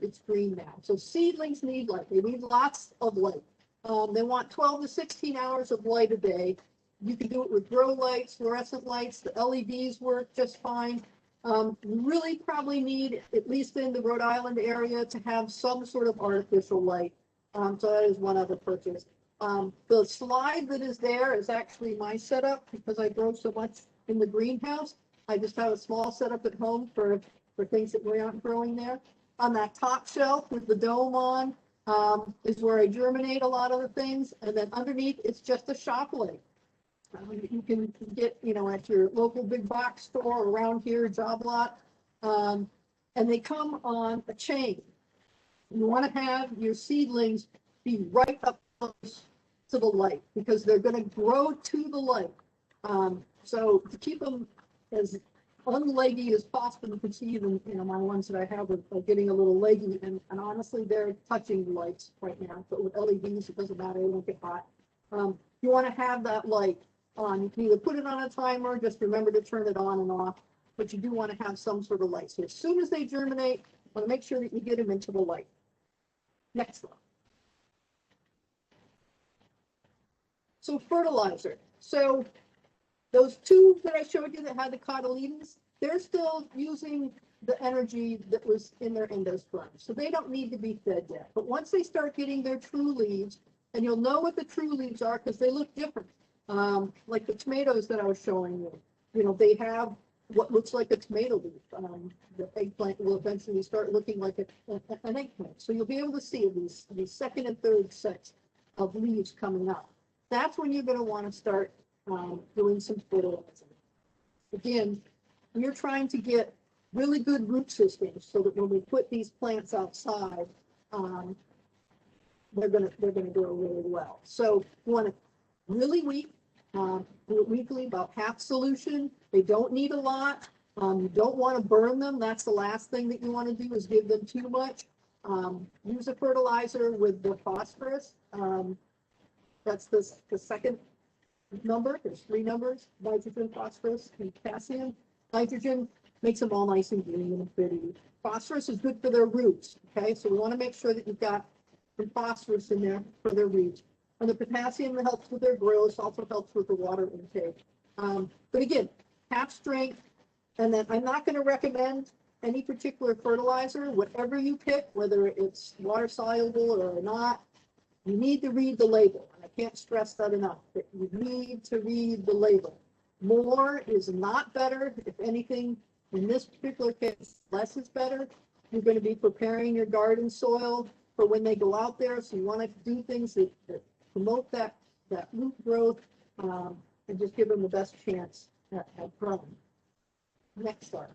It's green now. So seedlings need light. They need lots of light. They want 12 to 16 hours of light a day. You can do it with grow lights, fluorescent lights. The LEDs work just fine. You really probably need, at least in the Rhode Island area, to have some sort of artificial light. So that is one other purchase. The slide that is there is actually my setup because I grow so much in the greenhouse. I just have a small setup at home for things that we aren't growing there. On that top shelf with the dome on is where I germinate a lot of the things. And then underneath, it's just a shop light. You can get, at your local big box store around here, Job Lot. And they come on a chain. You want to have your seedlings be right up close to the light because they're going to grow to the light. So to keep them as unleggy as possible, you can see even, my ones that I have are getting a little leggy, and honestly, they're touching the lights right now. But with LEDs, it doesn't matter, they don't get hot. You want to have that light on. You can either put it on a timer, just remember to turn it on and off, but you do want to have some sort of light. So as soon as they germinate, you want to make sure that you get them into the light. Next one. So fertilizer. So those two that I showed you that had the cotyledons, they're still using the energy that was in their endosperms. So they don't need to be fed yet. But once they start getting their true leaves, and you'll know what the true leaves are because they look different. Like the tomatoes that I was showing you, they have what looks like a tomato leaf. The eggplant will eventually start looking like an eggplant. So you'll be able to see these second and third sets of leaves coming up. That's when you're going to want to start doing some fertilizing. Again, we're trying to get really good root systems so that when we put these plants outside, they're going to grow really well. So you want to really weak, do it weekly, about half solution. They don't need a lot. You don't want to burn them. That's the last thing that you want to do is give them too much. Use a fertilizer with the phosphorus. That's the second number. There's 3 numbers: nitrogen, phosphorus, and potassium. Nitrogen makes them all nice and green and pretty. Phosphorus is good for their roots. Okay, so we want to make sure that you've got some phosphorus in there for their roots. And the potassium that helps with their growth also helps with the water intake. But again, half strength. And then I'm not going to recommend any particular fertilizer. Whatever you pick, whether it's water soluble or not, you need to read the label. And I can't stress that enough, that you need to read the label. More is not better. If anything, in this particular case, less is better. You're going to be preparing your garden soil for when they go out there. So you want to do things that promote that root growth and just give them the best chance at growing. Next slide.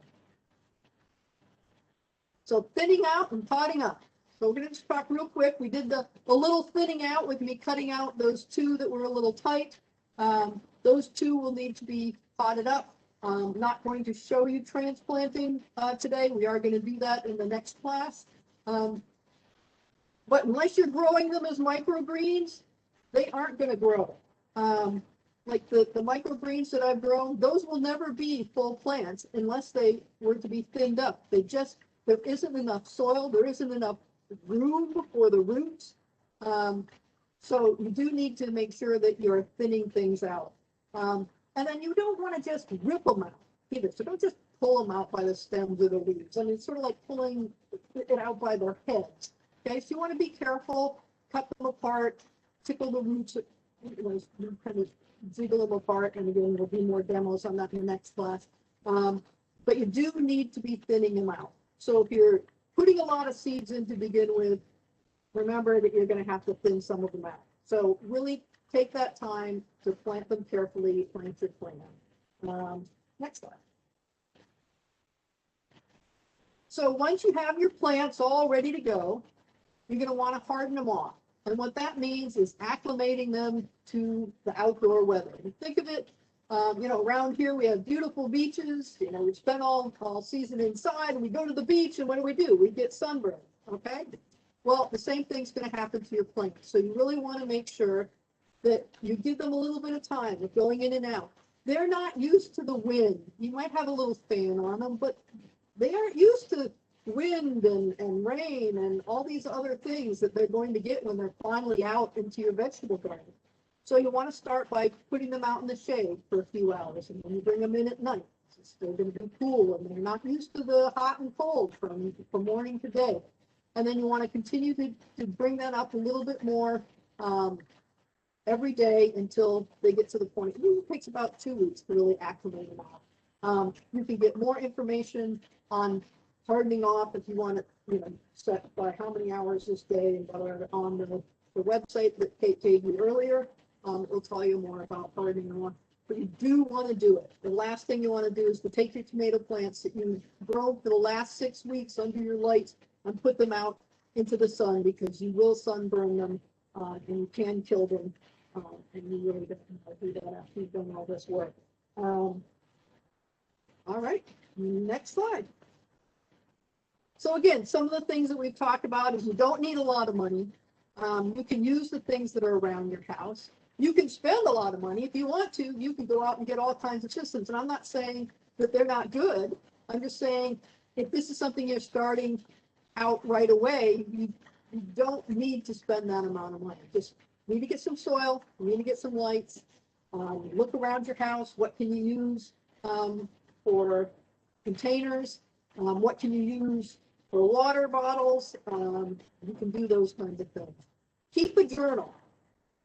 So thinning out and potting up. So we're going to just talk real quick. We did the little thinning out with me cutting out those 2 that were a little tight. Those 2 will need to be potted up. I'm not going to show you transplanting today. We are going to do that in the next class. But unless you're growing them as microgreens, they aren't going to grow. Like the microgreens that I've grown, those will never be full plants unless they were to be thinned up. There isn't enough soil, there isn't enough room for the roots. So you do need to make sure that you're thinning things out. And then you don't want to just rip them out either. So don't just pull them out by the stems or the leaves. I mean, it's sort of like pulling it out by their heads. Okay, so you want to be careful, cut them apart, tickle the roots, kind of jiggle them apart. And again, there'll be more demos on that in the next class. But you do need to be thinning them out. So if you're putting a lot of seeds in to begin with, remember that you're going to have to thin some of them out. So really take that time to plant them carefully, plant your plant. Next slide. So once you have your plants all ready to go, you're going to want to harden them off. And what that means is acclimating them to the outdoor weather. And think of it You know, around here we have beautiful beaches. You know, we spend all season inside, and we go to the beach, and what do? We get sunburned. Okay. Well, the same thing's going to happen to your plants. So you really want to make sure that you give them a little bit of time with going in and out. They're not used to the wind. You might have a little fan on them, but they aren't used to wind and rain and all these other things that they're going to get when they're finally out into your vegetable garden. So you want to start by putting them out in the shade for a few hours, and then you bring them in at night. It's still going to be cool, and they're not used to the hot and cold from morning to day. And then you want to continue to bring that up a little bit more every day until they get to the point. It usually takes about 2 weeks to really acclimate them out. You can get more information on hardening off if you want to, you know, set by how many hours this day and whatever on the website that Kate gave you earlier. It will tell you more about hardening off. But you do want to do it. The last thing you want to do is to take your tomato plants that you've grown for the last 6 weeks under your lights and put them out into the sun, because you will sunburn them and you can kill them. And you really don't want to do that after you've done all this work. All right, next slide. So again, some of the things that we've talked about is you don't need a lot of money. You can use the things that are around your house. You can spend a lot of money if you want to. You can go out and get all kinds of systems. And I'm not saying that they're not good. I'm just saying if this is something you're starting out right away, you don't need to spend that amount of money. Just need to get some soil, you need to get some lights, look around your house. What can you use for containers? What can you use for water bottles? You can do those kinds of things. Keep a journal.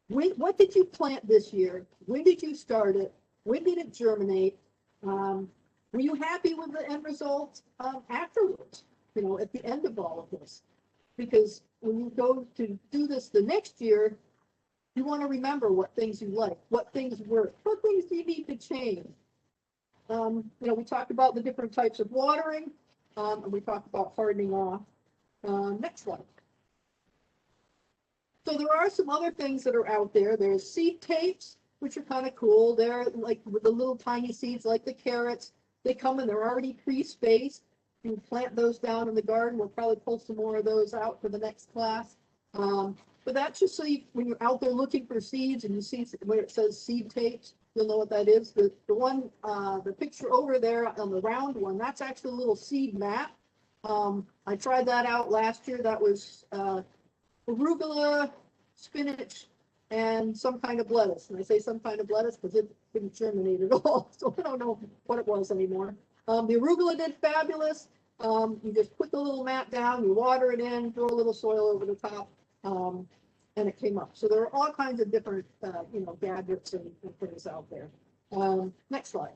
What did you plant this year? When did you start it? When did it germinate? Were you happy with the end result afterwards, you know, at the end of all of this? Because when you go to do this the next year, you want to remember what things you like, what things work, what things do you need to change. You know, we talked about the different types of watering, and we talked about hardening off. Next slide. So there are some other things that are out there. There's seed tapes, which are kind of cool. They're like with the little tiny seeds, like the carrots. They come and they're already pre-spaced. You can plant those down in the garden. We'll probably pull some more of those out for the next class. But that's just so you, when you're out there looking for seeds and you see where it says seed tapes, you'll know what that is. The one, the picture over there on the round one, that's actually a little seed map. I tried that out last year. That was arugula, spinach, and some kind of lettuce. And I say some kind of lettuce because it didn't germinate at all. So I don't know what it was anymore. The arugula did fabulous. You just put the little mat down, you water it in, throw a little soil over the top, and it came up. So there are all kinds of different, you know, gadgets and things out there. Next slide.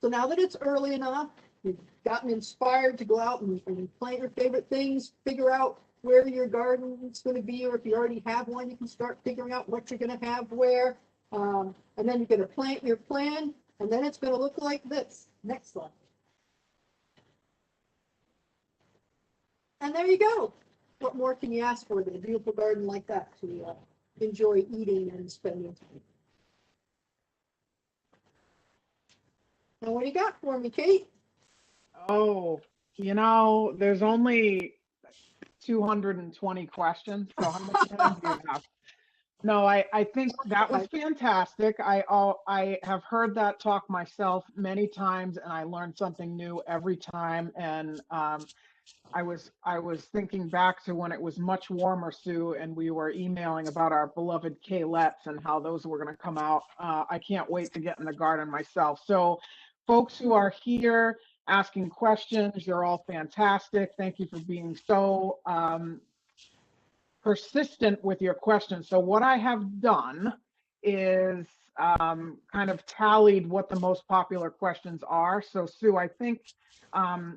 So now that it's early enough, you've gotten inspired to go out and plant your favorite things, figure out where your garden is going to be, or if you already have one, you can start figuring out what you're going to have where. And then you're going to plant your plan, and then it's going to look like this. Next slide. And there you go. What more can you ask for than a beautiful garden like that to enjoy eating and spending time? Now, what do you got for me, Kate? Oh, you know, there's only 220 questions, so how much time do you have? No, I think that was fantastic. I have heard that talk myself many times, and I learned something new every time. And I was thinking back to when it was much warmer, Sue, and we were emailing about our beloved Kalettes and how those were going to come out. I can't wait to get in the garden myself. So, folks who are here asking questions, you're all fantastic. Thank you for being so persistent with your questions. So what I have done is kind of tallied what the most popular questions are. So Sue, I think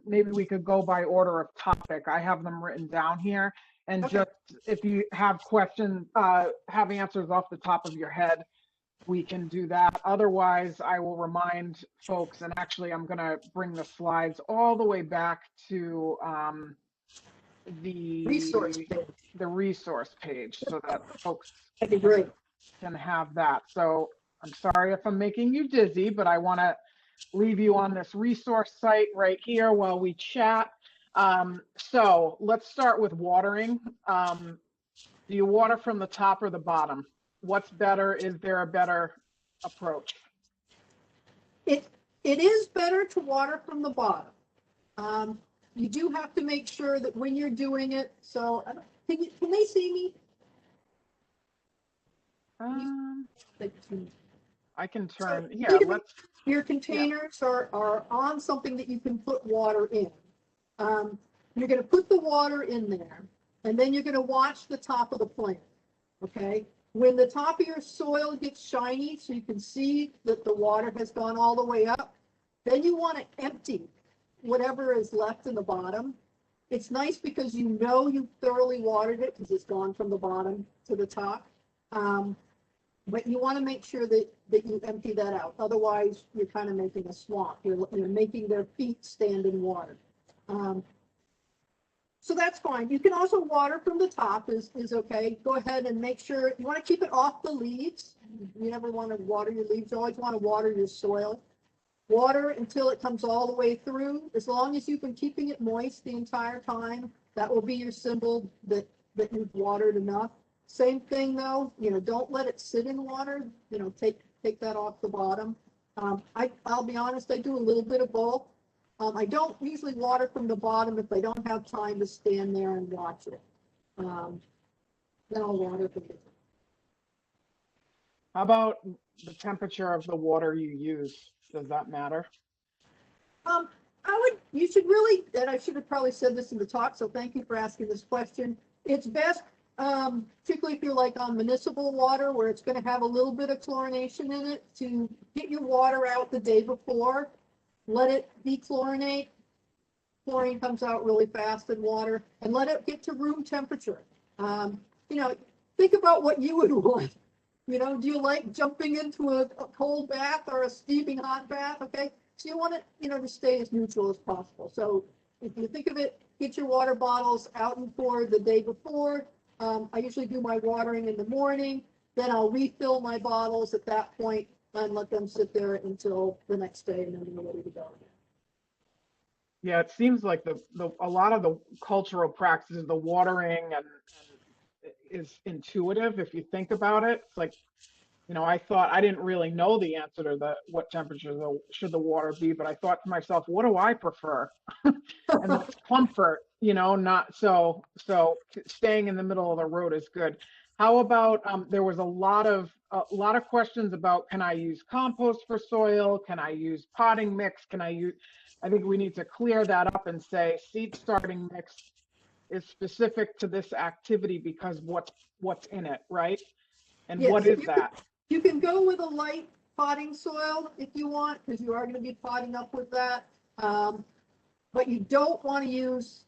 maybe we could go by order of topic. I have them written down here. And Okay. just if you have questions, have answers off the top of your head, we can do that. Otherwise, I will remind folks, and actually I'm going to bring the slides all the way back to the Resource page. resource page so that folks That'd be great. can have that. So I'm sorry if I'm making you dizzy, but I want to leave you on this resource site right here while we chat. So let's start with watering. Do you water from the top or the bottom? What's better? Is there a better approach? It it is better to water from the bottom. Um, you do have to make sure that when you're doing it, so can they see me? Um, I can So turn, yeah, let's, your yeah. containers are on something that you can put water in. Um, you're going to put the water in there, and then you're going to watch the top of the plant. Okay. When the top of your soil gets shiny, so you can see that the water has gone all the way up, then you want to empty whatever is left in the bottom. It's nice because you know you thoroughly watered it because it's gone from the bottom to the top. But you want to make sure that you empty that out. Otherwise, you're kind of making a swamp. You're making their feet stand in water. Um, so that's fine. You can also water from the top is okay. Go ahead and make sure you want to keep it off the leaves. You never want to water your leaves. You always want to water your soil. Water until it comes all the way through. As long as you've been keeping it moist the entire time, that will be your symbol that you've watered enough. Same thing though, don't let it sit in water. Take that off the bottom. I'll be honest, I do a little bit of both. I don't usually water from the bottom if I don't have time to stand there and watch it. Then I'll water from the top. How about the temperature of the water you use? Does that matter? Um, you should really, and I should have probably said this in the talk, so thank you for asking this question. It's best, particularly if you're like on municipal water where it's going to have a little bit of chlorination in it, to get your water out the day before, let it dechlorinate. Chlorine comes out really fast in water, and let it get to room temperature. Um, think about what you would want. Do you like jumping into a cold bath or a steaming hot bath? Okay. So you want it, to stay as neutral as possible. So if you think of it, get your water bottles out and pour the day before. I usually do my watering in the morning. Then I'll refill my bottles at that point and let them sit there until the next day, and then we're ready to go again. Yeah, it seems like a lot of the cultural practices, the watering and is intuitive if you think about it. It's like, I thought I didn't really know the answer to what temperature should the water be, but I thought to myself, what do I prefer? And that's comfort, not so staying in the middle of the road is good. How about there was a lot of questions about, can I use compost for soil? Can I use potting mix? I think we need to clear that up and say seed starting mix is specific to this activity because what's in it, right? And Yes, what is that? you can go with a light potting soil if you want, because you are going to be potting up with that. But you don't want to use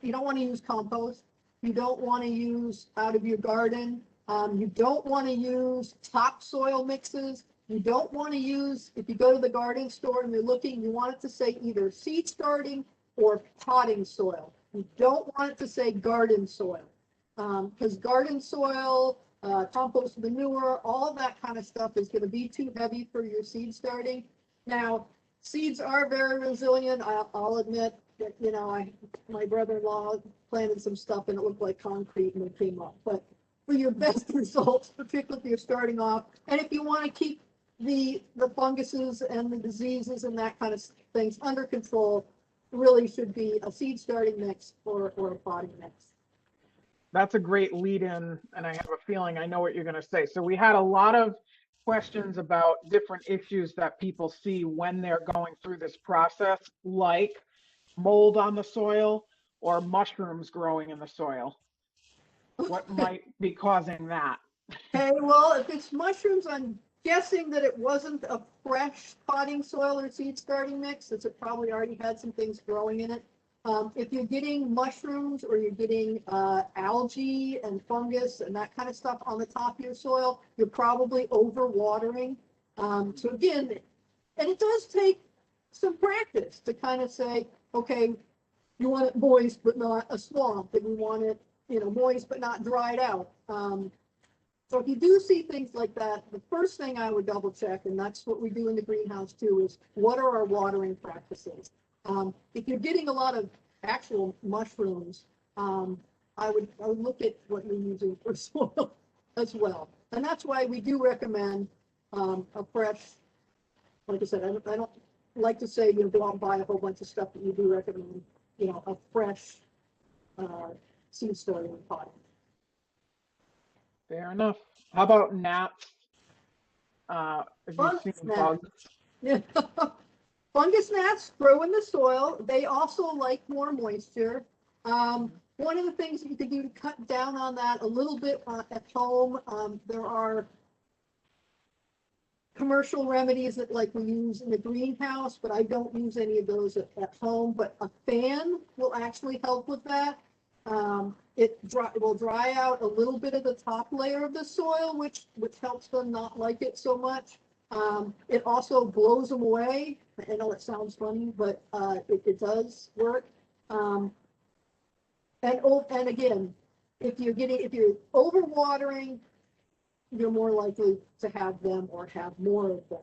you don't want to use compost. You don't want to use out of your garden. You don't want to use topsoil mixes. You don't want to use, if you go to the garden store and you're looking, you want it to say either seed starting or potting soil. You don't want it to say garden soil, because garden soil, compost manure, all of that kind of stuff is going to be too heavy for your seed starting. Now, seeds are very resilient. I'll admit that, my brother-in-law planted some stuff and it looked like concrete and it came up. But for your best results, particularly if you're starting off, and if you want to keep the funguses and the diseases and that kind of things under control, really should be a seed starting mix or a potting mix. That's a great lead in, and I have a feeling I know what you're going to say. So we had a lot of questions about different issues that people see when they're going through this process, like mold on the soil or mushrooms growing in the soil. What might be causing that? Okay, well, if it's mushrooms, I'm guessing that it wasn't a fresh potting soil or seed starting mix, since it probably already had some things growing in it. If you're getting mushrooms or you're getting algae and fungus and that kind of stuff on the top of your soil, you're probably overwatering. So again, and it does take some practice to kind of say, okay, you want it moist but not a swamp, and you want it, moist but not dried out. So if you do see things like that, the first thing I would double check, and that's what we do in the greenhouse too, is what are our watering practices? If you're getting a lot of actual mushrooms, I would look at what you're using for soil as well. And that's why we do recommend a fresh, like I said, I don't like to say, go out and buy a whole bunch of stuff, but you do recommend, a fresh seed starting pot. Fair enough. How about gnats? Have you Fungus seen gnats. bugs? Yeah. Fungus gnats grow in the soil. They also like more moisture. One of the things that you can do to cut down on that a little bit at home, there are commercial remedies that like we use in the greenhouse, but I don't use any of those at home. But a fan will actually help with that. It will dry out a little bit of the top layer of the soil, which helps them not like it so much. It also blows them away. I know it sounds funny, but it does work. And again, if you're overwatering, you're more likely to have them or have more of them.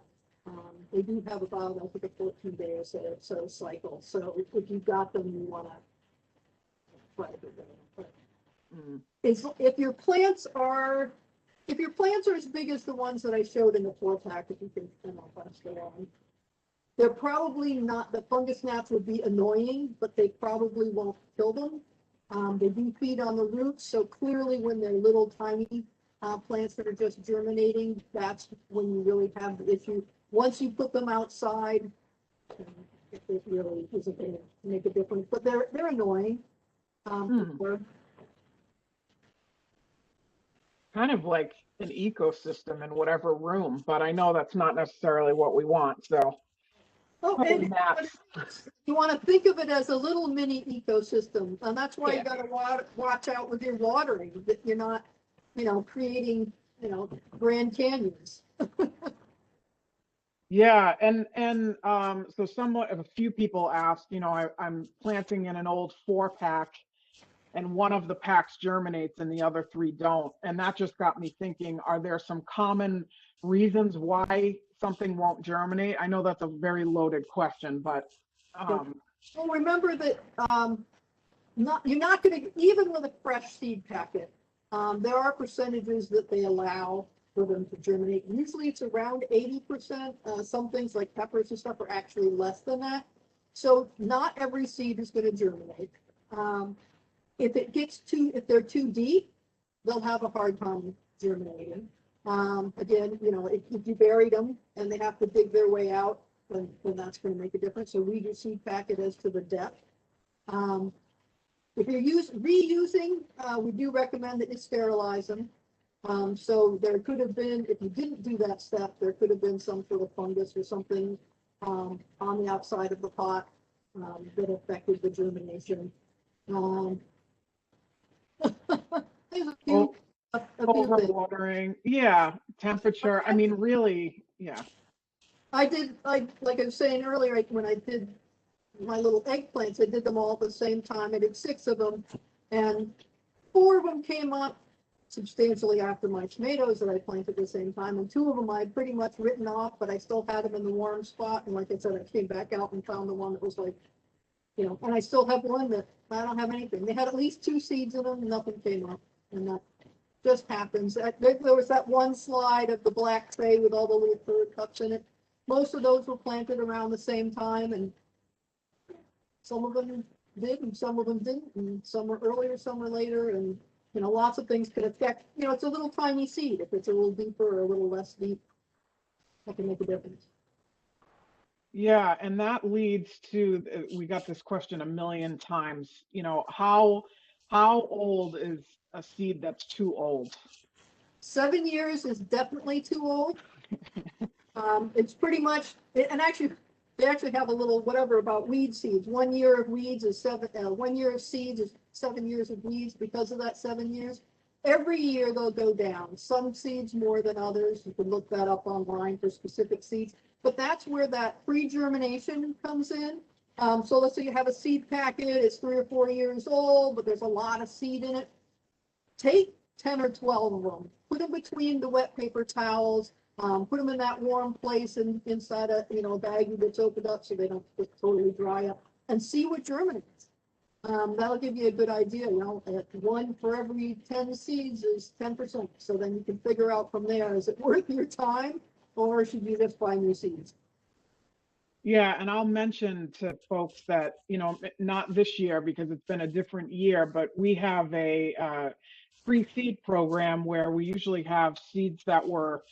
They do have about, I think, a 14-day or so cycle. So if you've got them, you want to try to do that. If your plants are as big as the ones that I showed in the 4-pack, if you can, pass that on, they're probably not. The fungus gnats would be annoying, but they probably won't kill them. They do feed on the roots, so clearly when they're little tiny plants that are just germinating, that's when you really have the issue. Once you put them outside, it really isn't going to make a difference. But they're annoying. Kind of like an ecosystem in whatever room, but I know that's not necessarily what we want. So, and you want to think of it as a little mini ecosystem, and that's why you got to watch out with your watering, that you're not, creating, Grand Canyons. Yeah, and so a few people asked, I'm planting in an old 4-pack, and one of the packs germinates and the other 3 don't. And that just got me thinking, are there some common reasons why something won't germinate? I know that's a very loaded question, but well, remember that you're not going to, even with a fresh seed packet, there are percentages that they allow for them to germinate. Usually it's around 80%. Some things like peppers and stuff are actually less than that. So not every seed is going to germinate. If they're too deep, they'll have a hard time germinating. Again, if you buried them and they have to dig their way out, then that's going to make a difference. So read your seed packet as to the depth. If you're reusing, we do recommend that you sterilize them. So there could have been, if you didn't do that step, there could have been some sort of fungus or something on the outside of the pot that affected the germination. There's a few overwatering, temperature. I mean, really, yeah. I did, like I was saying earlier, when I did my little eggplants, I did them all at the same time. I did 6 of them, and 4 of them came up substantially after my tomatoes that I planted at the same time, and 2 of them I had pretty much written off, but I still had them in the warm spot. And like I said, I came back out and found the one that was like, and I still have one that I don't have anything. They had at least 2 seeds in them, and nothing came up, and that just happens. There was that one slide of the black tray with all the little third cups in it. Most of those were planted around the same time, and some of them did and some of them didn't, and some were earlier, some were later, and lots of things could affect. It's a little tiny seed. If it's a little deeper or a little less deep, that can make a difference. Yeah, and that leads to, we got this question a million times, how old is a seed that's too old? 7 years is definitely too old. It's pretty much, and actually, they actually have a little whatever about weed seeds. 1 year of weeds is 1 year of seeds is 7 years of weeds because of that 7 years. Every year they'll go down. Some seeds more than others. You can look that up online for specific seeds. But that's where that pre-germination comes in. So let's say you have a seed packet, it's 3 or 4 years old, but there's a lot of seed in it. Take 10 or 12 of them. Put them between the wet paper towels. Put them in that warm place and inside a baggie that's opened up so they don't just totally dry up, and see what germinates. That'll give you a good idea. One for every 10 seeds is 10%. So then you can figure out from there, is it worth your time or should you just buy new seeds? Yeah, and I'll mention to folks that, not this year because it's been a different year, but we have a free seed program where we usually have seeds that were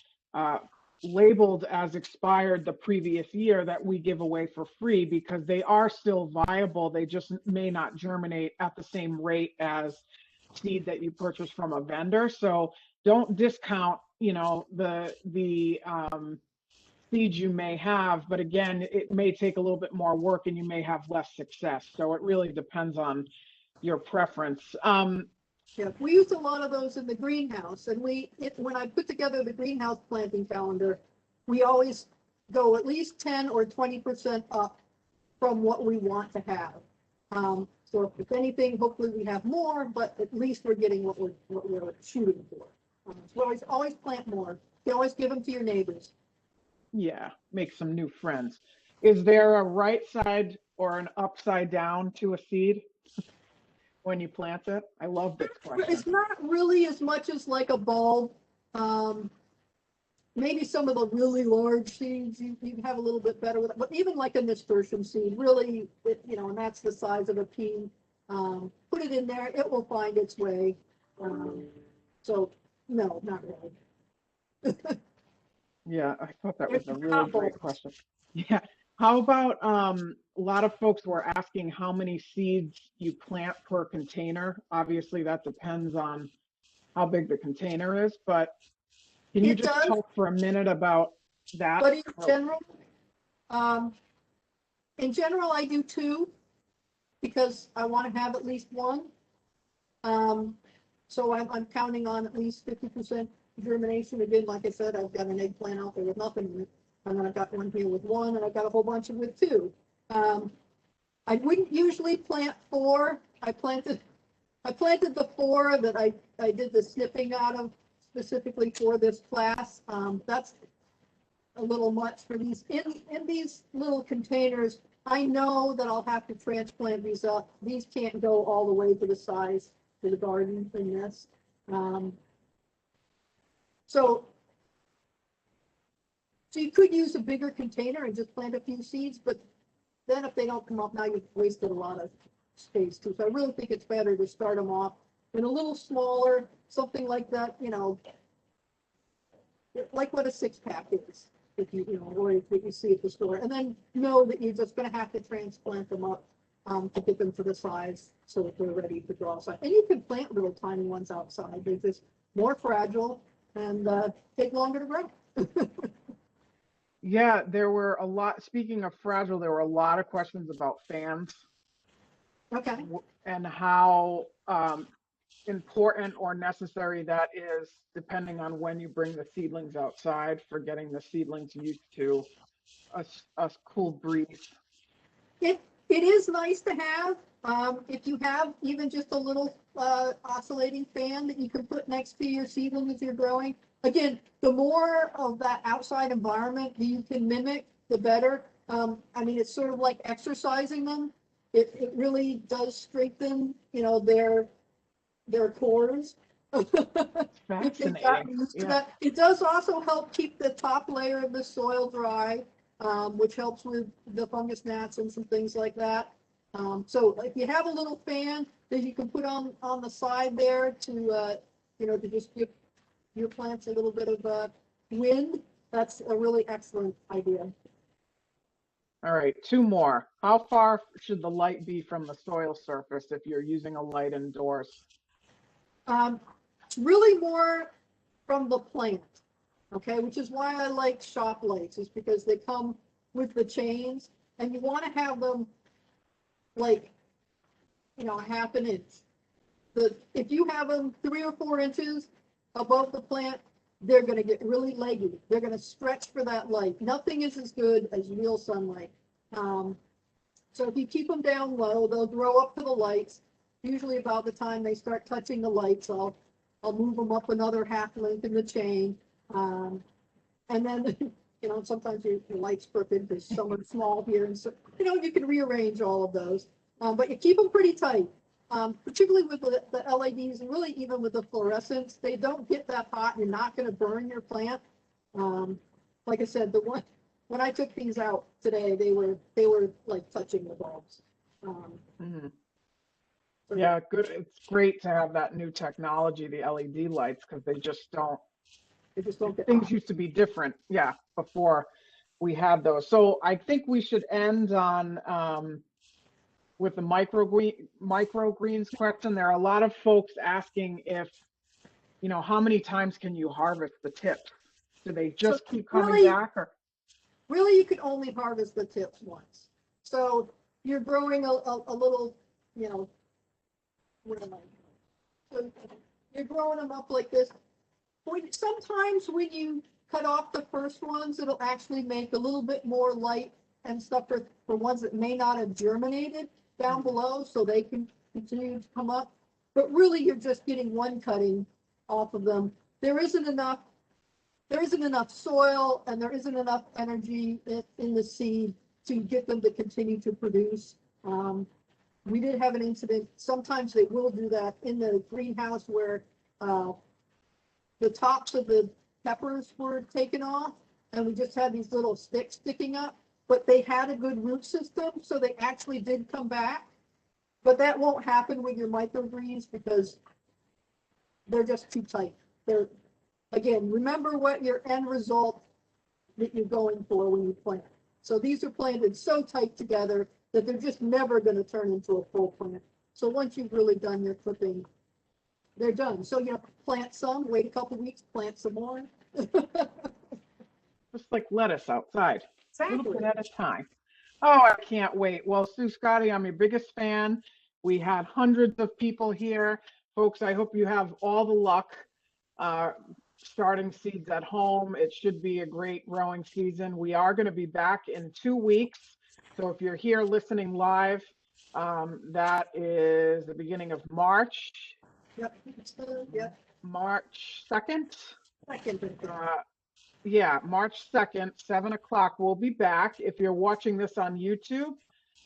labeled as expired the previous year that we give away for free because they are still viable. They just may not germinate at the same rate as seed that you purchase from a vendor. So don't discount, the seeds you may have, but again, it may take a little bit more work and you may have less success. So it really depends on your preference. Yeah, we use a lot of those in the greenhouse, and when I put together the greenhouse planting calendar, we always go at least 10 or 20% up from what we want to have. So if anything, hopefully we have more, but at least we're getting what we're shooting for. So always plant more. You can always give them to your neighbors. Yeah, make some new friends. Is there a right side or an upside down to a seed when you plant it? I love this question. It's not really as much as like a bulb. Maybe some of the really large seeds you have a little bit better with it, but even like a nasturtium seed, really, and that's the size of a pea. Put it in there, it will find its way. So no, not really. Yeah, I thought that was a really great question. Yeah. How about a lot of folks were asking how many seeds you plant per container. Obviously, that depends on how big the container is, but can you just talk for a minute about that? But in general, I do 2 because I want to have at least 1. So I'm counting on at least 50% germination. Again, like I said, I've got an eggplant out there with nothing in it. And then I've got one here with 1, and I've got a whole bunch with 2. I wouldn't usually plant 4. I planted the 4 that I did the snipping out of specifically for this class. That's a little much for these. In these little containers, I know that I'll have to transplant these up. These can't go all the way to the size to the garden in this. So you could use a bigger container and just plant a few seeds, but then if they don't come up, now you've wasted a lot of space too. So I really think it's better to start them off in a little smaller, something like that, like what a 6-pack is, if or if you see at the store, and then know that you're just going to have to transplant them up to get them to the size so that they're ready to draw. And you can plant little tiny ones outside. They're just more fragile and take longer to grow. Yeah, there were a lot, speaking of fragile, there were a lot of questions about fans. Okay. And how important or necessary that is, depending on when you bring the seedlings outside, for getting the seedlings used to a cool breeze. It is nice to have. If you have even just a little oscillating fan that you can put next to your seedling as you're growing. Again, the more of that outside environment that you can mimic, the better. It's sort of like exercising them. It really does strengthen, their cores. Fascinating. Yeah. It does also help keep the top layer of the soil dry, which helps with the fungus gnats and some things like that. So if you have a little fan that you can put on the side there to just give your plants a little bit of wind, that's a really excellent idea. All right, 2 more. How far should the light be from the soil surface if you're using a light indoors? Really more from the plant, okay, which is why I like shop lights, is because they come with the chains, and you want to have them like, a half an inch. If you have them 3 or 4 inches above the plant, they're going to get really leggy. They're going to stretch for that light. Nothing is as good as real sunlight. So if you keep them down low, they'll grow up to the lights. Usually about the time they start touching the lights, I'll I'll move them up another half length in the chain. And then, sometimes your light's crooked because some are small here. And so, you can rearrange all of those. But you keep them pretty tight, particularly with the LEDs and really even with the fluorescents. They don't get that hot. You're not going to burn your plant. Like I said, when I took these out today, they were like touching the bulbs. Yeah, good. It's great to have that new technology, the LED lights, because they just don't get things hot. used to be different. Yeah, before we had those. So I think we should end on with the microgreens question. There are a lot of folks asking if, how many times can you harvest the tips? Do they just keep coming really, back, or? Really, you can only harvest the tips once. So you're growing a little, what am I doing? So you're growing them up like this. Sometimes when you cut off the first ones, it'll actually make a little bit more light and stuff for ones that may not have germinated down below, so they can continue to come up. But really, you're just getting one cutting off of them. There isn't enough soil and there isn't enough energy in the seed to get them to continue to produce. We did have an incident. Sometimes they will do that in the greenhouse where the tops of the peppers were taken off and we just had these little sticks sticking up, but they had a good root system, so they actually did come back. But that won't happen with your microgreens because they're just too tight. Again, remember what your end result that you're going for when you plant. So these are planted so tight together that they're just never going to turn into a full plant. So once you've really done your clipping, they're done. So, plant some, wait a couple weeks, plant some more. Just like lettuce outside, a little Exactly. bit at a time. Oh, I can't wait. Well, Sue Scotty, I'm your biggest fan. We had hundreds of people here. Folks, I hope you have all the luck starting seeds at home. It should be a great growing season. We are going to be back in 2 weeks. So if you're here listening live, that is the beginning of March. Yep. Yep. March 2nd. Second. Yeah, March 2nd, 7 o'clock. We'll be back. If you're watching this on YouTube,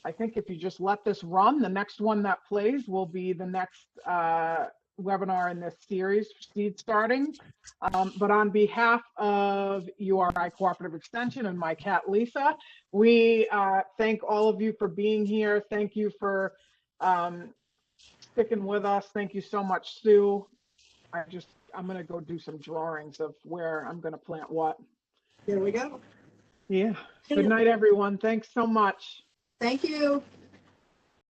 I think if you just let this run, the next one that plays will be the next webinar in this series, Seed Starting. But on behalf of URI Cooperative Extension and my cat, Lisa, we thank all of you for being here. Thank you for sticking with us. Thank you so much, Sue. I'm going to go do some drawings of where I'm going to plant what. Here we go. Yeah. Good night, everyone. Thanks so much. Thank you.